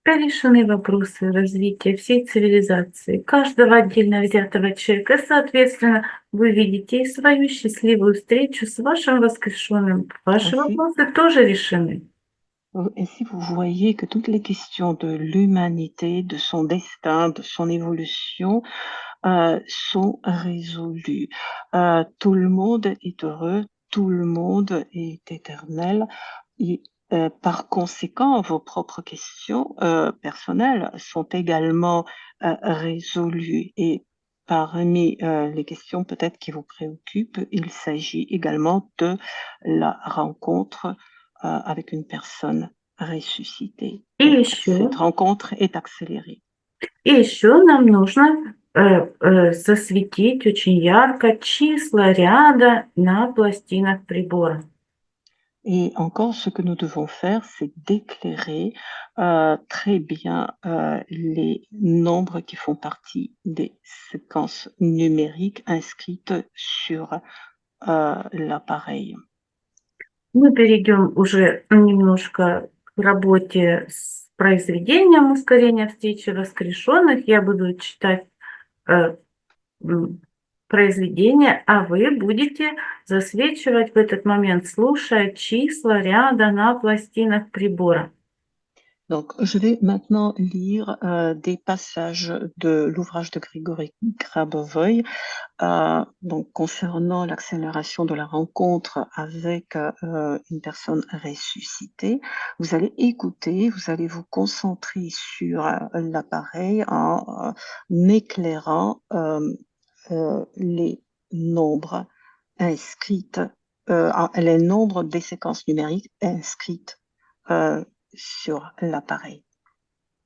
Решены вопросы развития всей цивилизации, каждого отдельно взятого человека. Соответственно, вы видите и свою счастливую встречу с вашим воскрешенным. Ваши Ainsi, вопросы тоже решены. ainsi, vous voyez que toutes les questions de l'humanité, de son destin, de son évolution, sont résolues. Tout le monde est heureux, tout le monde est éternel. Et par conséquent, vos propres questions personnelles sont également résolues. Et parmi les questions peut-être qui vous préoccupent, il s'agit également de la rencontre avec une personne ressuscitée. И Et еще, cette rencontre est accélérée. нам нужно засветить очень ярко числа ряда на пластинах прибора. Et encore, ce que nous devons faire, c'est d'éclairer très bien les nombres qui font partie des séquences numériques inscrites sur l'appareil. Мы перейдем уже немножко к работе с произведением ускорения встречи воскрешенных. Я буду читать произведение, а вы будете засвечивать в этот момент, слушая числа ряда на пластинах прибора. Donc, je vais maintenant lire des passages de l'ouvrage de Grigory Grabovoy donc concernant l'accélération de la rencontre avec une personne ressuscitée. Vous allez écouter, vous allez vous concentrer sur l'appareil en éclairant les nombres inscrites, les nombres des séquences numériques inscrites sur l'appareil.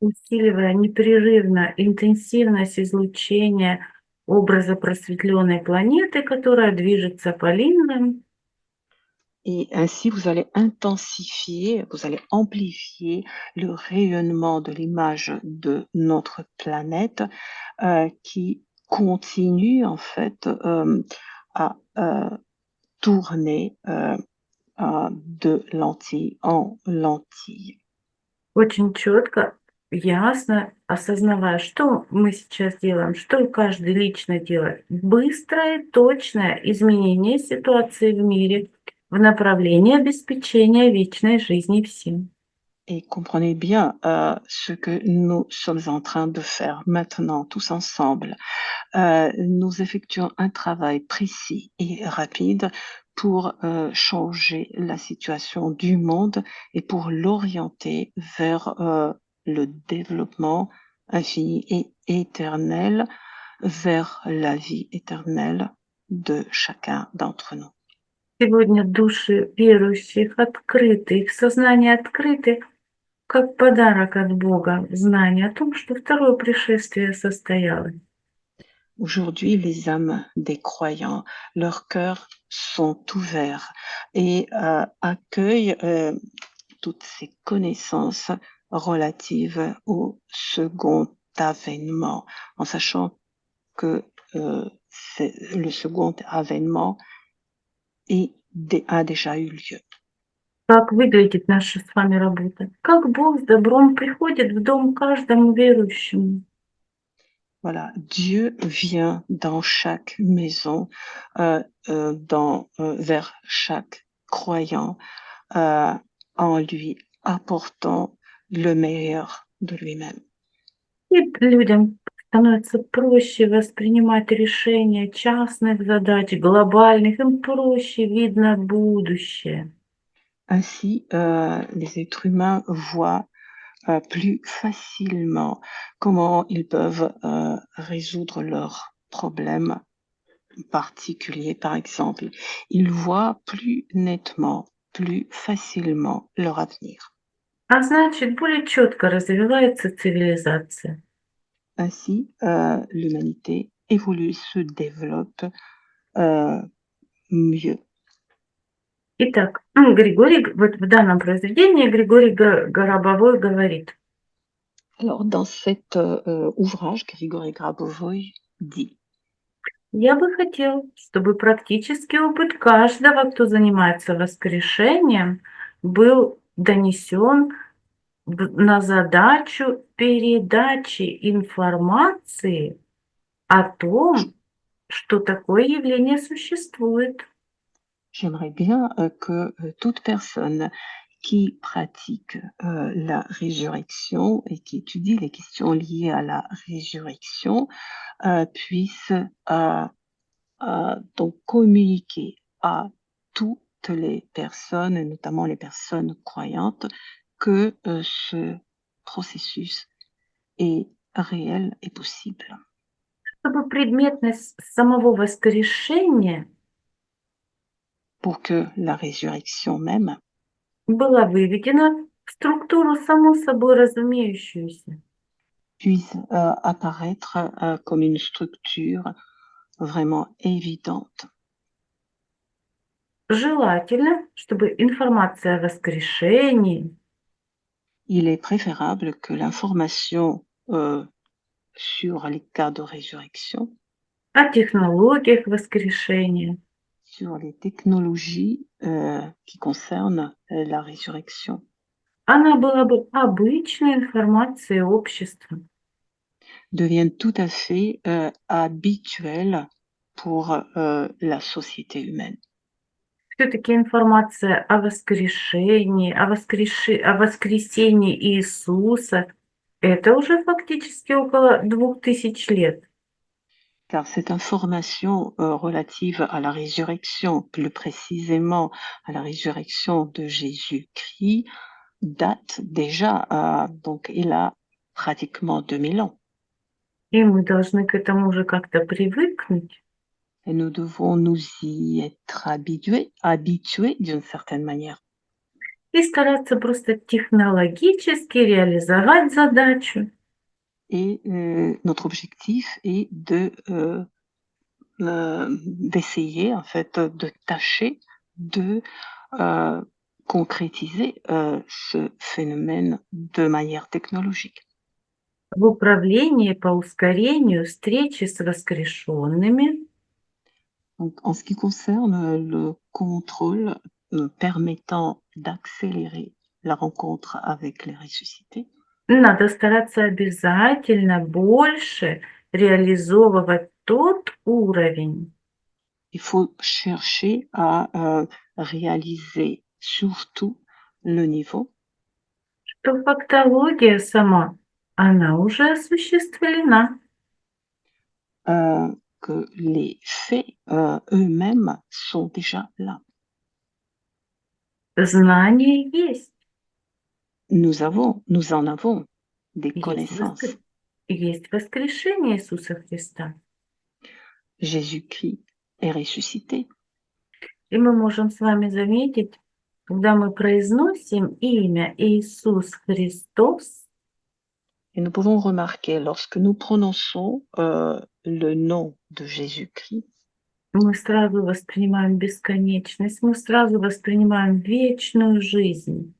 Усиливая непрерывно интенсивность излучения образа просветленной планеты, которая движется по линиям. Et ainsi, vous allez intensifier, vous allez amplifier le rayonnement de l'image de notre planète qui continue en fait à tourner de lentille en lentille. Очень четко, ясно осознавая, что мы сейчас делаем, что каждый лично делает. Быстрое, точное изменение ситуации в мире в направлении обеспечения вечной жизни всем. Et comprenez bien ce que nous sommes en train de faire maintenant, tous ensemble. Nous effectuons un travail précis et rapide pour changer la situation du monde et pour l'orienter vers le développement infinie et éternelle vers la vie éternelle de chacun d'entre nous. Сегодня души верующих открыты, их сознание открыты, как подарок от Бога, знание о том, что второе пришествие состоялось. Aujourd'hui, les âmes des croyants, leurs cœurs sont ouverts et accueillent toutes ces connaissances relatives au second avènement, en sachant que le second avènement a déjà eu lieu. Как выглядит наша с вами работа? Как Бог с добром приходит в дом каждому верующему? Voilà, Dieu vient dans chaque maison, vers chaque croyant, en lui apportant le meilleur de lui-même. И людям становится проще воспринимать решения частных задач, глобальных, им проще видно будущее. Ainsi, les êtres humains voient plus facilement comment ils peuvent résoudre leurs problèmes particuliers, par exemple. Ils voient plus nettement, plus facilement leur avenir. А значит, более четко развивается цивилизация. Ainsi, l'humanité évolue, se développe mieux. Итак, вот в данном произведении Григорий Горобовой говорит: Alors, dans cet ouvrage, Grigori Grabovoi dit: «Я бы хотел, чтобы практический опыт каждого, кто занимается воскрешением, был донесен на задачу передачи информации о том, что такое явление существует». J'aimerais bien que toute personne qui pratique la résurrection et qui étudie les questions liées à la résurrection puisse donc communiquer à toutes les personnes, et notamment les personnes croyantes, que ce processus est réel et possible. Чтобы предметность самого воскрешения Pour que la résurrection même была выведена в структуру само собой разумеющуюся. puisse apparaître comme une structure vraiment évidente. Желательно, чтобы информация о воскрешении Il est préférable que l'information sur les cas de résurrection, о технологиях воскрешения, sur les technologies qui concernent la résurrection, она была бы обычной информацией общества. devienne tout à fait habituelle pour la société humaine. Все-таки информация о воскрешении, о воскресении Иисуса — это уже фактически около 2000 лет. Car cette information relative à la résurrection, plus précisément à la résurrection de Jésus-Christ, date déjà, donc il a pratiquement 2000 ans. И мы должны к этому уже как-то привыкнуть. Et nous devons nous y être habitués d'une certaine manière. И стараться просто технологически реализовать задачу. Et notre objectif est d'essayer, en fait, de tâcher de concrétiser ce phénomène de manière technologique. В управлении по ускорению встречи с воскрешенными Donc, en ce qui concerne le contrôle permettant d'accélérer la rencontre avec les ressuscités, надо стараться обязательно больше реализовывать тот уровень, il faut chercher à réaliser surtout le niveau что фактология сама, она уже осуществлена. que les faits eux-mêmes sont déjà là. Знание есть, Nous en avons des есть connaissances. есть воскрешение Иисуса Христа. Jésus-Christ est ressuscité. И мы можем с вами заметить, когда мы произносим имя Иисус Христос, Et nous pouvons remarquer, lorsque nous prononçons le nom de Jésus-Christ, мы сразу воспринимаем бесконечность, мы сразу воспринимаем вечную жизнь.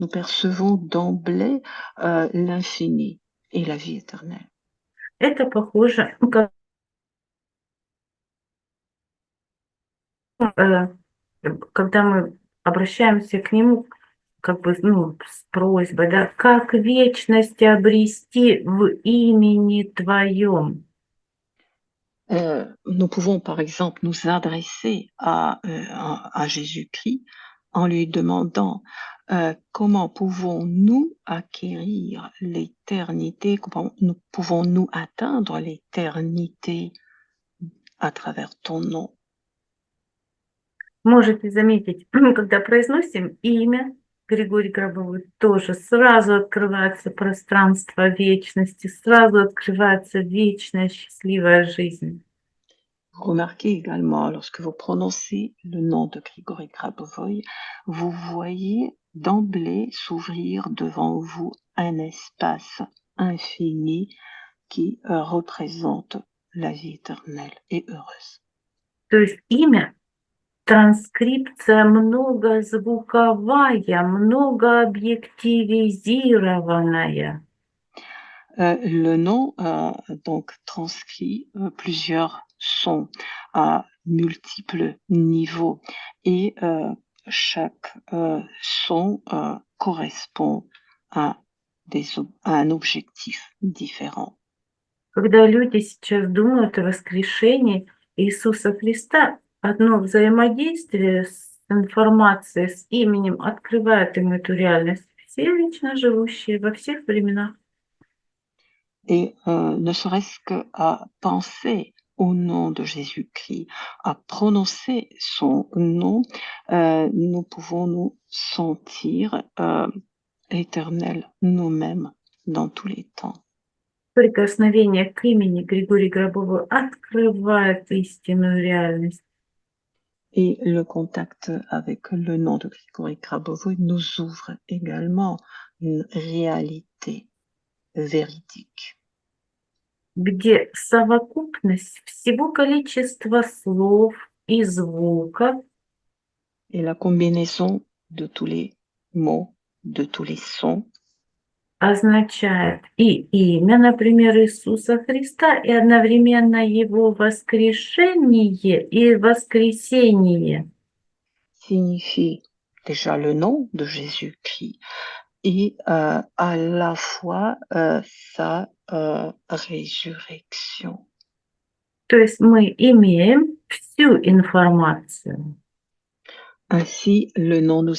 nous percevons d'emblée l'infini et la vie éternelle. Это похоже, когда мы обращаемся к Нему как бы, с просьбой, да, как вечность обрести в имени Твоем. Nous pouvons par exemple nous adresser à Jésus-Christ en lui demandant comment pouvons-nous acquérir l'éternité, comment nous pouvons-nous atteindre l'éternité à travers ton nom. Можете заметить, когда произносим имя Григорий Гробовой, тоже сразу открывается пространство вечности, сразу открывается вечная счастливая жизнь. Remarquez également, lorsque vous prononcez le nom de Grigory Grabovoy, vous voyez d'emblée s'ouvrir devant vous un espace infini qui représente la vie éternelle et heureuse. То есть имя — транскрипция многозвуковая, многообъективизированная. Le nom donc transcrit plusieurs sons à multiples niveaux et chaque son correspond à un objectif différent. Когда люди сейчас думают о воскрешении Иисуса Христа, одно взаимодействие с информацией, с именем открывает им эту реальность. Все вечно живущие во всех временах. Et ne serait-ce qu'à penser au nom de Jésus-Christ, à prononcer son nom, nous pouvons nous sentir éternels nous-mêmes dans tous les temps. Прикосновение к имени Григория Гробовой открывает истинную реальность. Et le contact avec le nom de Grigory Grabovoy nous ouvre également une réalité véridique. Где совокупность всего количества слов и звуков Et la combinaison de tous les mots, de tous les sons, означает и имя, например, Иисуса Христа, и одновременно Его воскрешение и воскресение. signifie déjà le nom de Jésus-Christ et à la fois sa résurrection. То есть мы имеем всю информацию. Ainsi, le nom de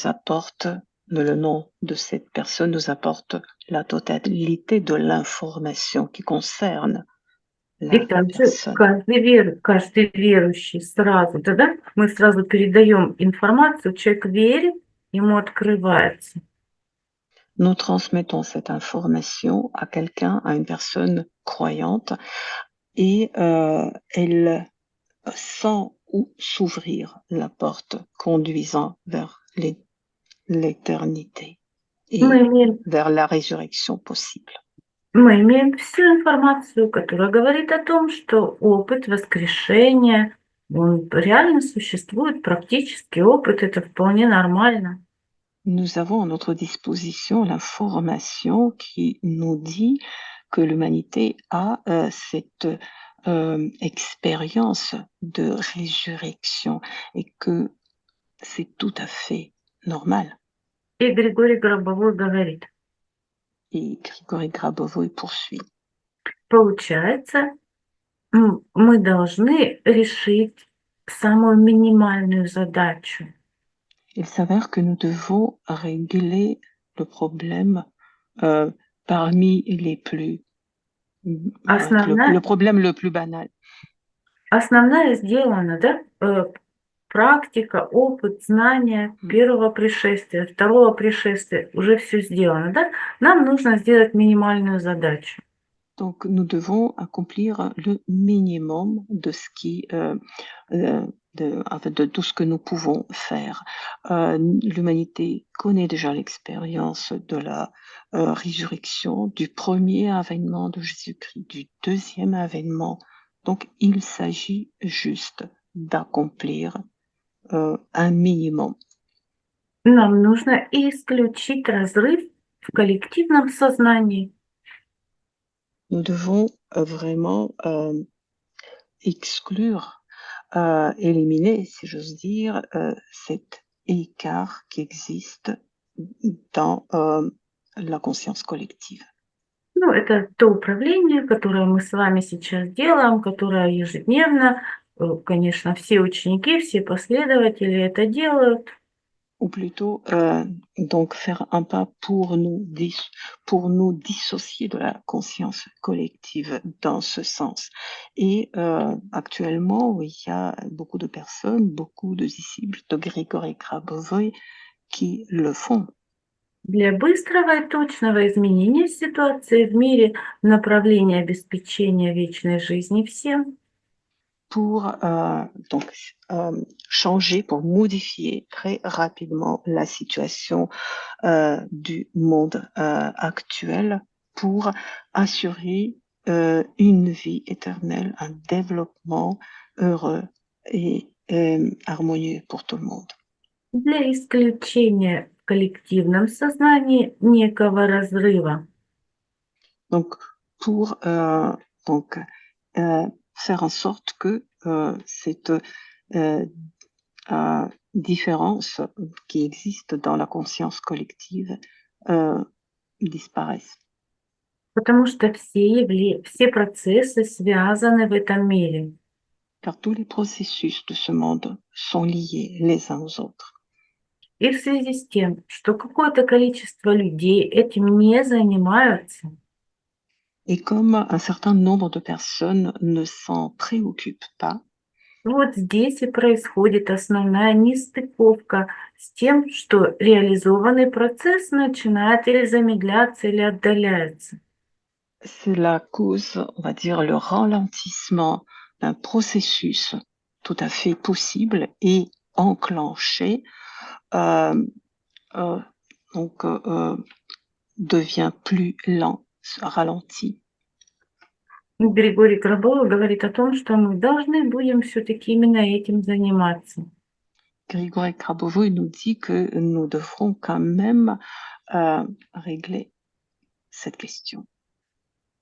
cette personne nous apporte la totalité de l'information qui concerne И la также personne. каждый верующий сразу, тогда мы сразу передаем информацию, человек верит, ему открывается. Nous transmettons cette information à quelqu'un, à une personne croyante, et elle sent où s'ouvrir la porte conduisant vers l'éternité et Мы имеем, vers la résurrection possible. мы имеем всю информацию, которая говорит о том, что опыт воскрешения, он реально существует, практический опыт, это вполне нормально. Nous avons à notre disposition l'information qui nous dit que l'humanité a cette expérience de résurrection et que c'est tout à fait normal. И Григорий Гробовой говорит, Et Grigory Grabovoy poursuit. получается, мы должны решить самую минимальную задачу. Il s'avère que nous devons régler le problème parmi les plus le problème le plus banal. Основная сделана, да? Практика, опыт, знания первого пришествия, второго пришествия, уже все сделано, да? Нам нужно сделать минимальную задачу. Donc, nous devons accomplir le minimum de ce qui, en fait, de tout ce que nous pouvons faire. L'humanité connaît déjà l'expérience de la résurrection, du premier avènement de Jésus-Christ, du deuxième avènement. Donc, il s'agit juste d'accomplir un minimum. Нам нужно исключить разрыв в коллективном сознании. Nous devons vraiment exclure, éliminer, si j'ose dire, cet écart qui existe dans la conscience collective. Ну, это то управление, которое мы с вами сейчас делаем, которое ежедневно, конечно, все ученики, все последователи это делают. Ou plutôt, donc faire un pas pour nous dissocier de la conscience collective dans ce sens. Et actuellement, il y a beaucoup de personnes, beaucoup de disciples de Grigory Grabovoy qui le font. Для быстрого и точного изменения ситуации в мире в направлении обеспечения вечной жизни всем, Pour donc changer, pour modifier très rapidement la situation du monde actuel, pour assurer une vie éternelle, un développement heureux et harmonieux pour tout le monde. для исключения в коллективном сознании некого разрыва. Donc, pour donc, faire en sorte que cette différence qui existe dans la conscience collective disparaisse. Потому что все процессы связаны в этом мире. Car tous les processus de ce monde sont liés les uns aux autres. И в связи с тем, что какое-то количество людей этим не занимаются, Et comme un certain nombre de personnes ne s'en préoccupent pas, вот здесь и происходит основная нестыковка с тем, что реализованный процесс начинает или замедляться, или отдаляется. cela cause, on va dire, le ralentissement d'un processus tout à fait possible et enclenché, euh, euh, donc devient plus lent, ralenti. Григорий Гробов говорит о том, что мы должны будем все-таки именно этим заниматься. Grigory Grabovoy nous dit que nous devrons quand même régler cette question.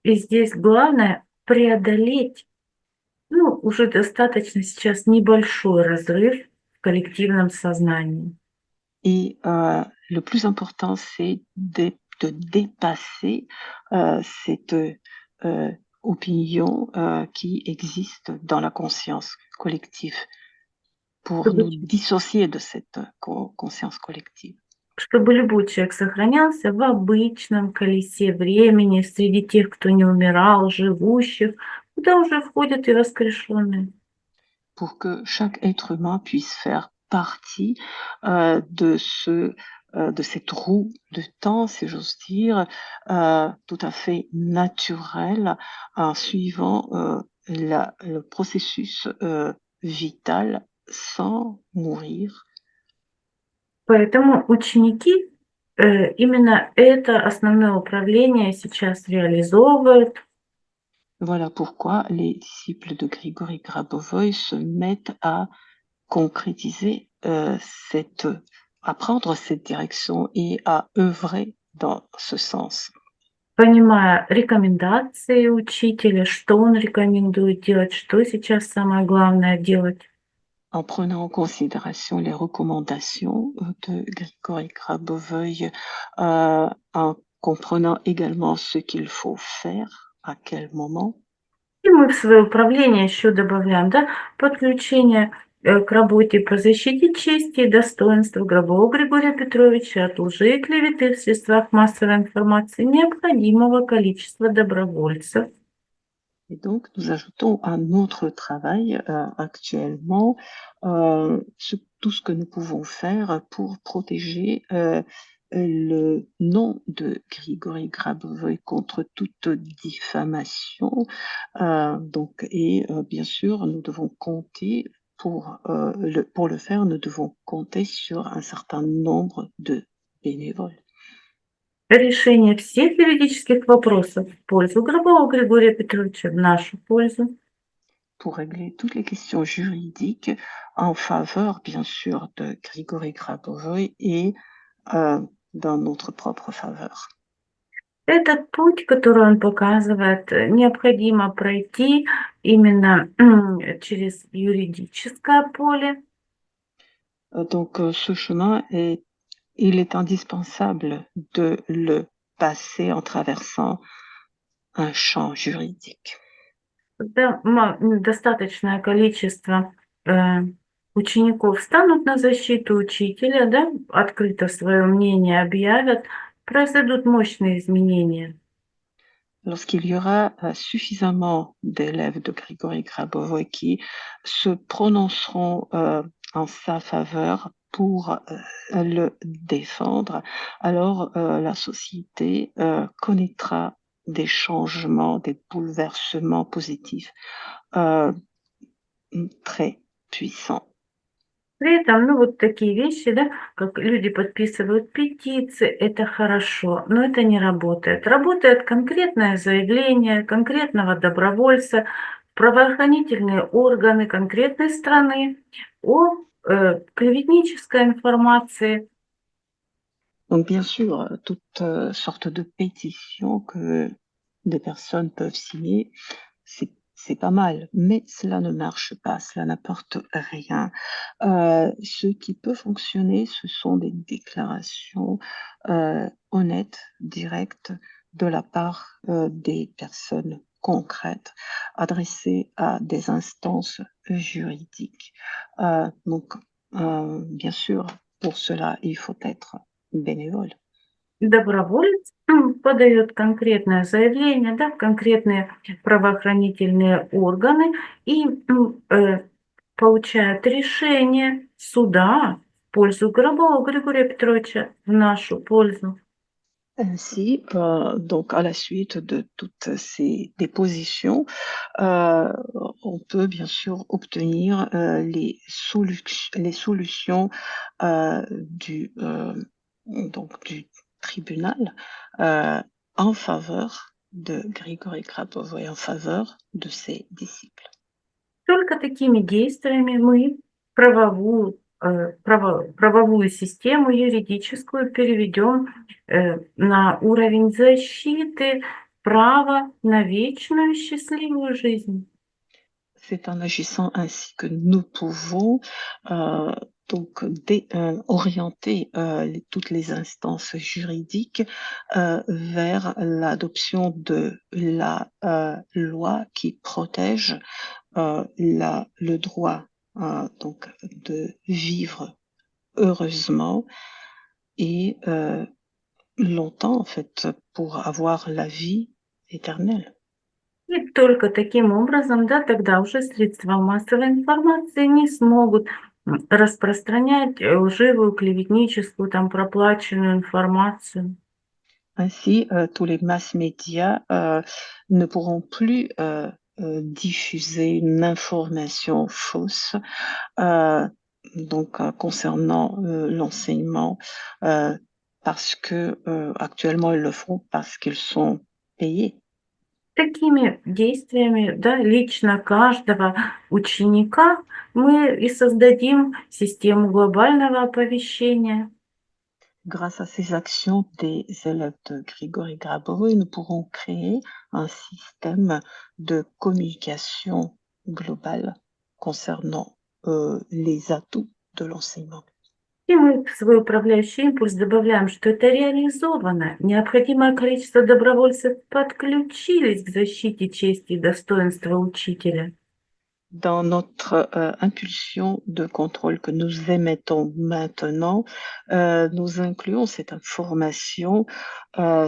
И здесь главное преодолеть, ну, уже достаточно сейчас небольшой разрыв в коллективном сознании. Et le plus important, c'est de dépasser cette opinion qui existe dans la conscience collective pour Чтобы, nous dissocier de cette conscience collective. чтобы любой человек сохранялся в обычном колесе времени среди тех, кто не умирал, живущих, куда уже входят и воскрешенные. Pour que chaque être humain puisse faire partie de cette roue de temps, si j'ose dire, tout à fait naturelle, en suivant le processus vital sans mourir. Поэтому ученики именно это основное управление сейчас реализовывают. Voilà pourquoi les disciples de Grigory Grabovoy se mettent à concrétiser à prendre cette direction et à œuvrer dans ce sens. Понимая рекомендации учителя, что он рекомендует делать, что сейчас самое главное делать. En prenant en considération les recommandations de Grigory Grabovoy, en comprenant également ce qu'il faut faire, à quel moment. И мы в свое управление еще добавляем, да, подключение к работе по защите чести и достоинства Гробова Григория Петровича от лжи и клеветы в средствах массовой информации необходимого количества добровольцев. Et donc, nous ajoutons à notre travail actuellement tout ce que nous pouvons faire pour protéger le nom de Grigory Grabovoï contre toute diffamation. Bien sûr, nous devons compter pour le faire, nous devons compter sur un certain nombre de bénévoles. Решение всех юридических вопросов в пользу Гробова Григория Петровича, в нашу пользу. Pour régler toutes les questions juridiques en faveur, bien sûr, de Grigory Grabovoï et dans notre propre faveur. Этот путь, который он показывает, необходимо пройти именно через юридическое поле. Ce chemin il est indispensable de le passer en traversant un champ juridique. Когда достаточное количество учеников станут на защиту учителя, да, открыто свое мнение объявят, произойдут мощные изменения. Lorsqu'il y aura suffisamment d'élèves de Grigory Grabovoï qui se prononceront en sa faveur pour le défendre, alors la société connaîtra des changements, des bouleversements positifs très puissants. При этом, вот такие вещи, да, как люди подписывают петиции, это хорошо, но это не работает. Работает конкретное заявление конкретного добровольца, правоохранительные органы конкретной страны о клеветнической информации. Donc, bien sûr, toutes sortes de pétitions que des personnes peuvent signer, c'est pas mal, mais cela ne marche pas, cela n'apporte rien. Ce qui peut fonctionner, ce sont des déclarations honnêtes, directes, de la part des personnes concrètes, adressées à des instances juridiques. Bien sûr, pour cela, il faut être bénévole. Доброволец подает конкретное заявление, да, в конкретные правоохранительные органы и получает решение суда в пользу Гробова Григория Петровича, в нашу пользу. Ainsi, donc à la suite de toutes ces dépositions, on peut bien sûr obtenir les solutions du tribunal en faveur de Grigory Grabovo et en faveur de ses disciples. Только такими действиями мы правовую систему юридическую переведем на уровень защиты права на вечную счастливую жизнь. C'est en agissant ainsi que nous pouvons orienter toutes les instances juridiques vers l'adoption de la loi qui protège le droit donc de vivre heureusement et longtemps en fait pour avoir la vie éternelle. И только таким образом, да, тогда уже средства массовой информации не смогут распространять лживую, клеветническую, там, проплаченную информацию. Ainsi, tous les mass médias ne pourront plus diffuser une information fausse concernant l'enseignement parce que actuellement ils le font parce qu'ils sont payés. Такими действиями, да, лично каждого ученика мы и создадим систему глобального оповещения. Grâce à ces actions des élèves de Grigory Grabovoï, nous pourrons créer un système de communication globale concernant les atouts de l'enseignement. И мы в свой управляющий импульс добавляем, что это реализовано. Необходимое количество добровольцев подключились к защите чести и достоинства учителя. Dans notre impulsion de contrôle que nous émettons maintenant, nous incluons cette information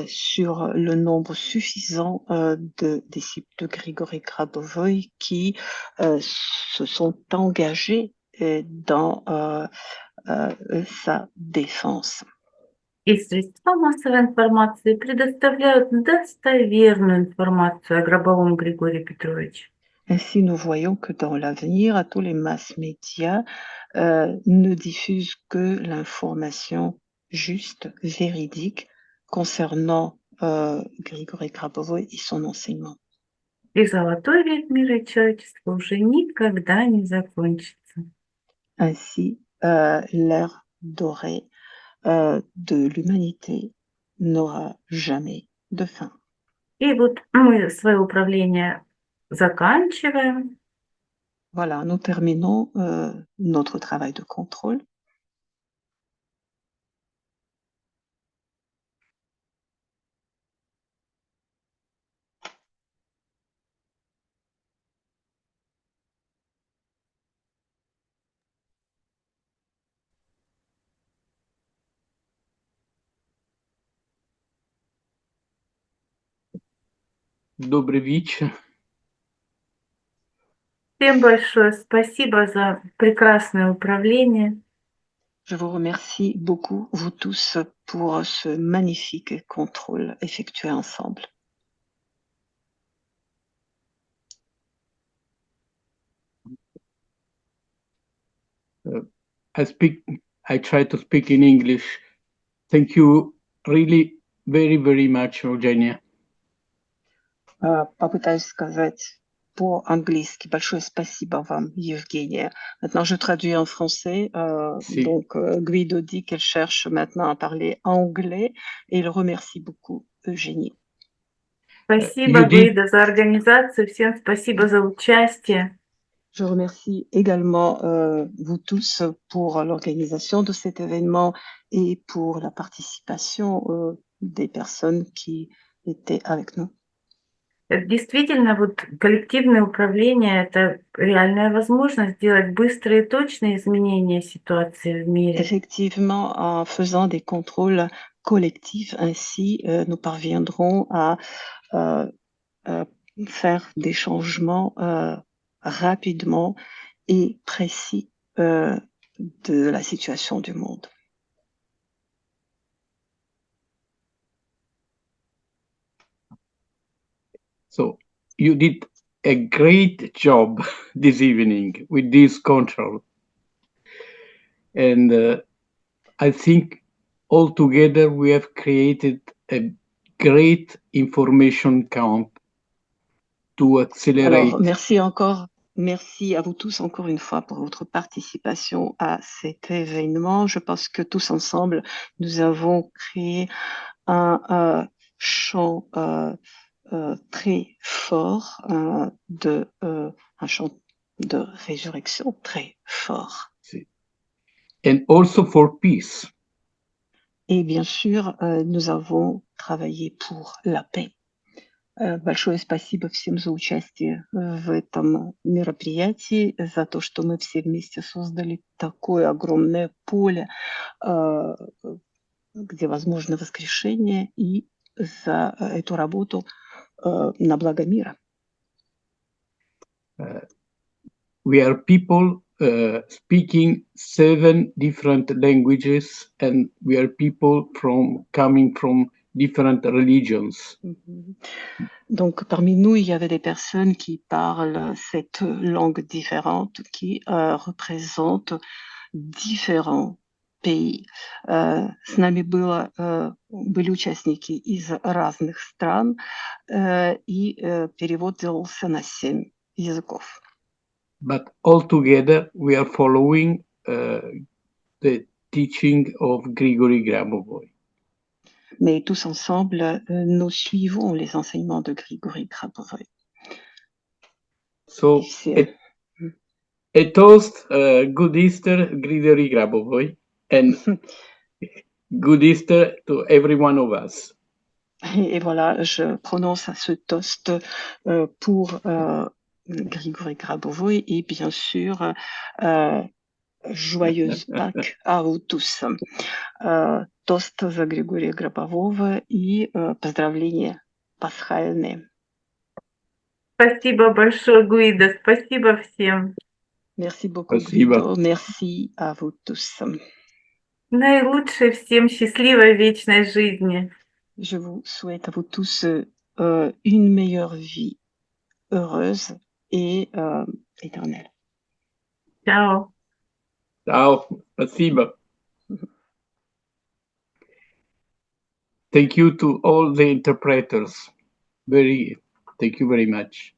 sur le nombre suffisant de disciples de Grigory Grabovoï qui se sont engagés dans sa défense. И средства массовой информации предоставляют достоверную информацию о Гробовом Григории Петровиче. Ainsi, nous voyons que dans l'avenir, tous les mass médias ne diffusent que l'information juste, véridique, concernant Григорий Гробовой et son enseignement. И золотой век мира и человечества уже никогда не закончится. Ainsi, l'ère dorée de l'humanité n'aura jamais de fin. И вот мы свое управление заканчиваем. Voilà, nous terminons notre travail de contrôle. Добрый вечер. Всем большое спасибо за прекрасное управление. Je vous remercie beaucoup, vous tous, pour ce magnifique contrôle effectué ensemble. I try to speak in English. Thank you really very, very much, Eugenia. Попытаюсь сказать по-английски. Большое спасибо вам, Евгения. Maintenant, je traduis en français. Si. Donc, Guido dit qu'elle cherche maintenant à parler anglais et il remercie beaucoup Eugénie. Спасибо, Гвидо, за организацию. Всем спасибо за участие. Je remercie également vous tous pour l'organisation de cet événement et pour la participation des personnes qui étaient avec nous. Действительно, вот коллективное управление – это реальная возможность сделать быстрые и точные изменения ситуации в мире. Effectivement, en faisant des contrôles collectifs, ainsi, nous parviendrons à faire des changements rapidement et précis de la situation du monde. So you did a great job this evening with this control. And I think all together we have created a great information camp to accelerate. Alors, merci encore. Merci à vous tous encore une fois pour votre participation à cet événement. Je pense que tous ensemble, nous avons créé un champ très fort, un champ de résurrection très fort. And also for peace. Et bien sûr, nous avons travaillé pour la paix. Большое спасибо всем за участие в этом мероприятии, за то, что мы все вместе создали такое огромное поле, где возможно воскрешение, и за эту работу на благо мира. We are people speaking 7 different languages, and we are people coming from different religions. Donc, parmi nous, il y avait des personnes qui parlent cette langue différente, qui représentent différents pays. С нами были участники из разных стран, и перевод делался на 7 языков. But all together, we are following the teaching of Grigory Grabovoi. Mais tous ensemble, nous suivons les enseignements de Grigory Grabovoi. So, a toast, good Easter, Grigory Grabovoi, and good Easter to every one of us. Et voilà, je prononce ce toast pour Grigory Grabovoi et bien sûr, joyeuse Pâques à vous tous. Тост за Григория Гробового и поздравления пасхальные. Спасибо большое, Гвидо. Спасибо всем. Merci beaucoup, Guido. Merci à vous tous. Наилучшей всем счастливой вечной жизни. Je vous souhaite à vous tous une meilleure vie heureuse et éternelle. Ciao. Ciao, спасибо. Thank you to all the interpreters. Thank you very much.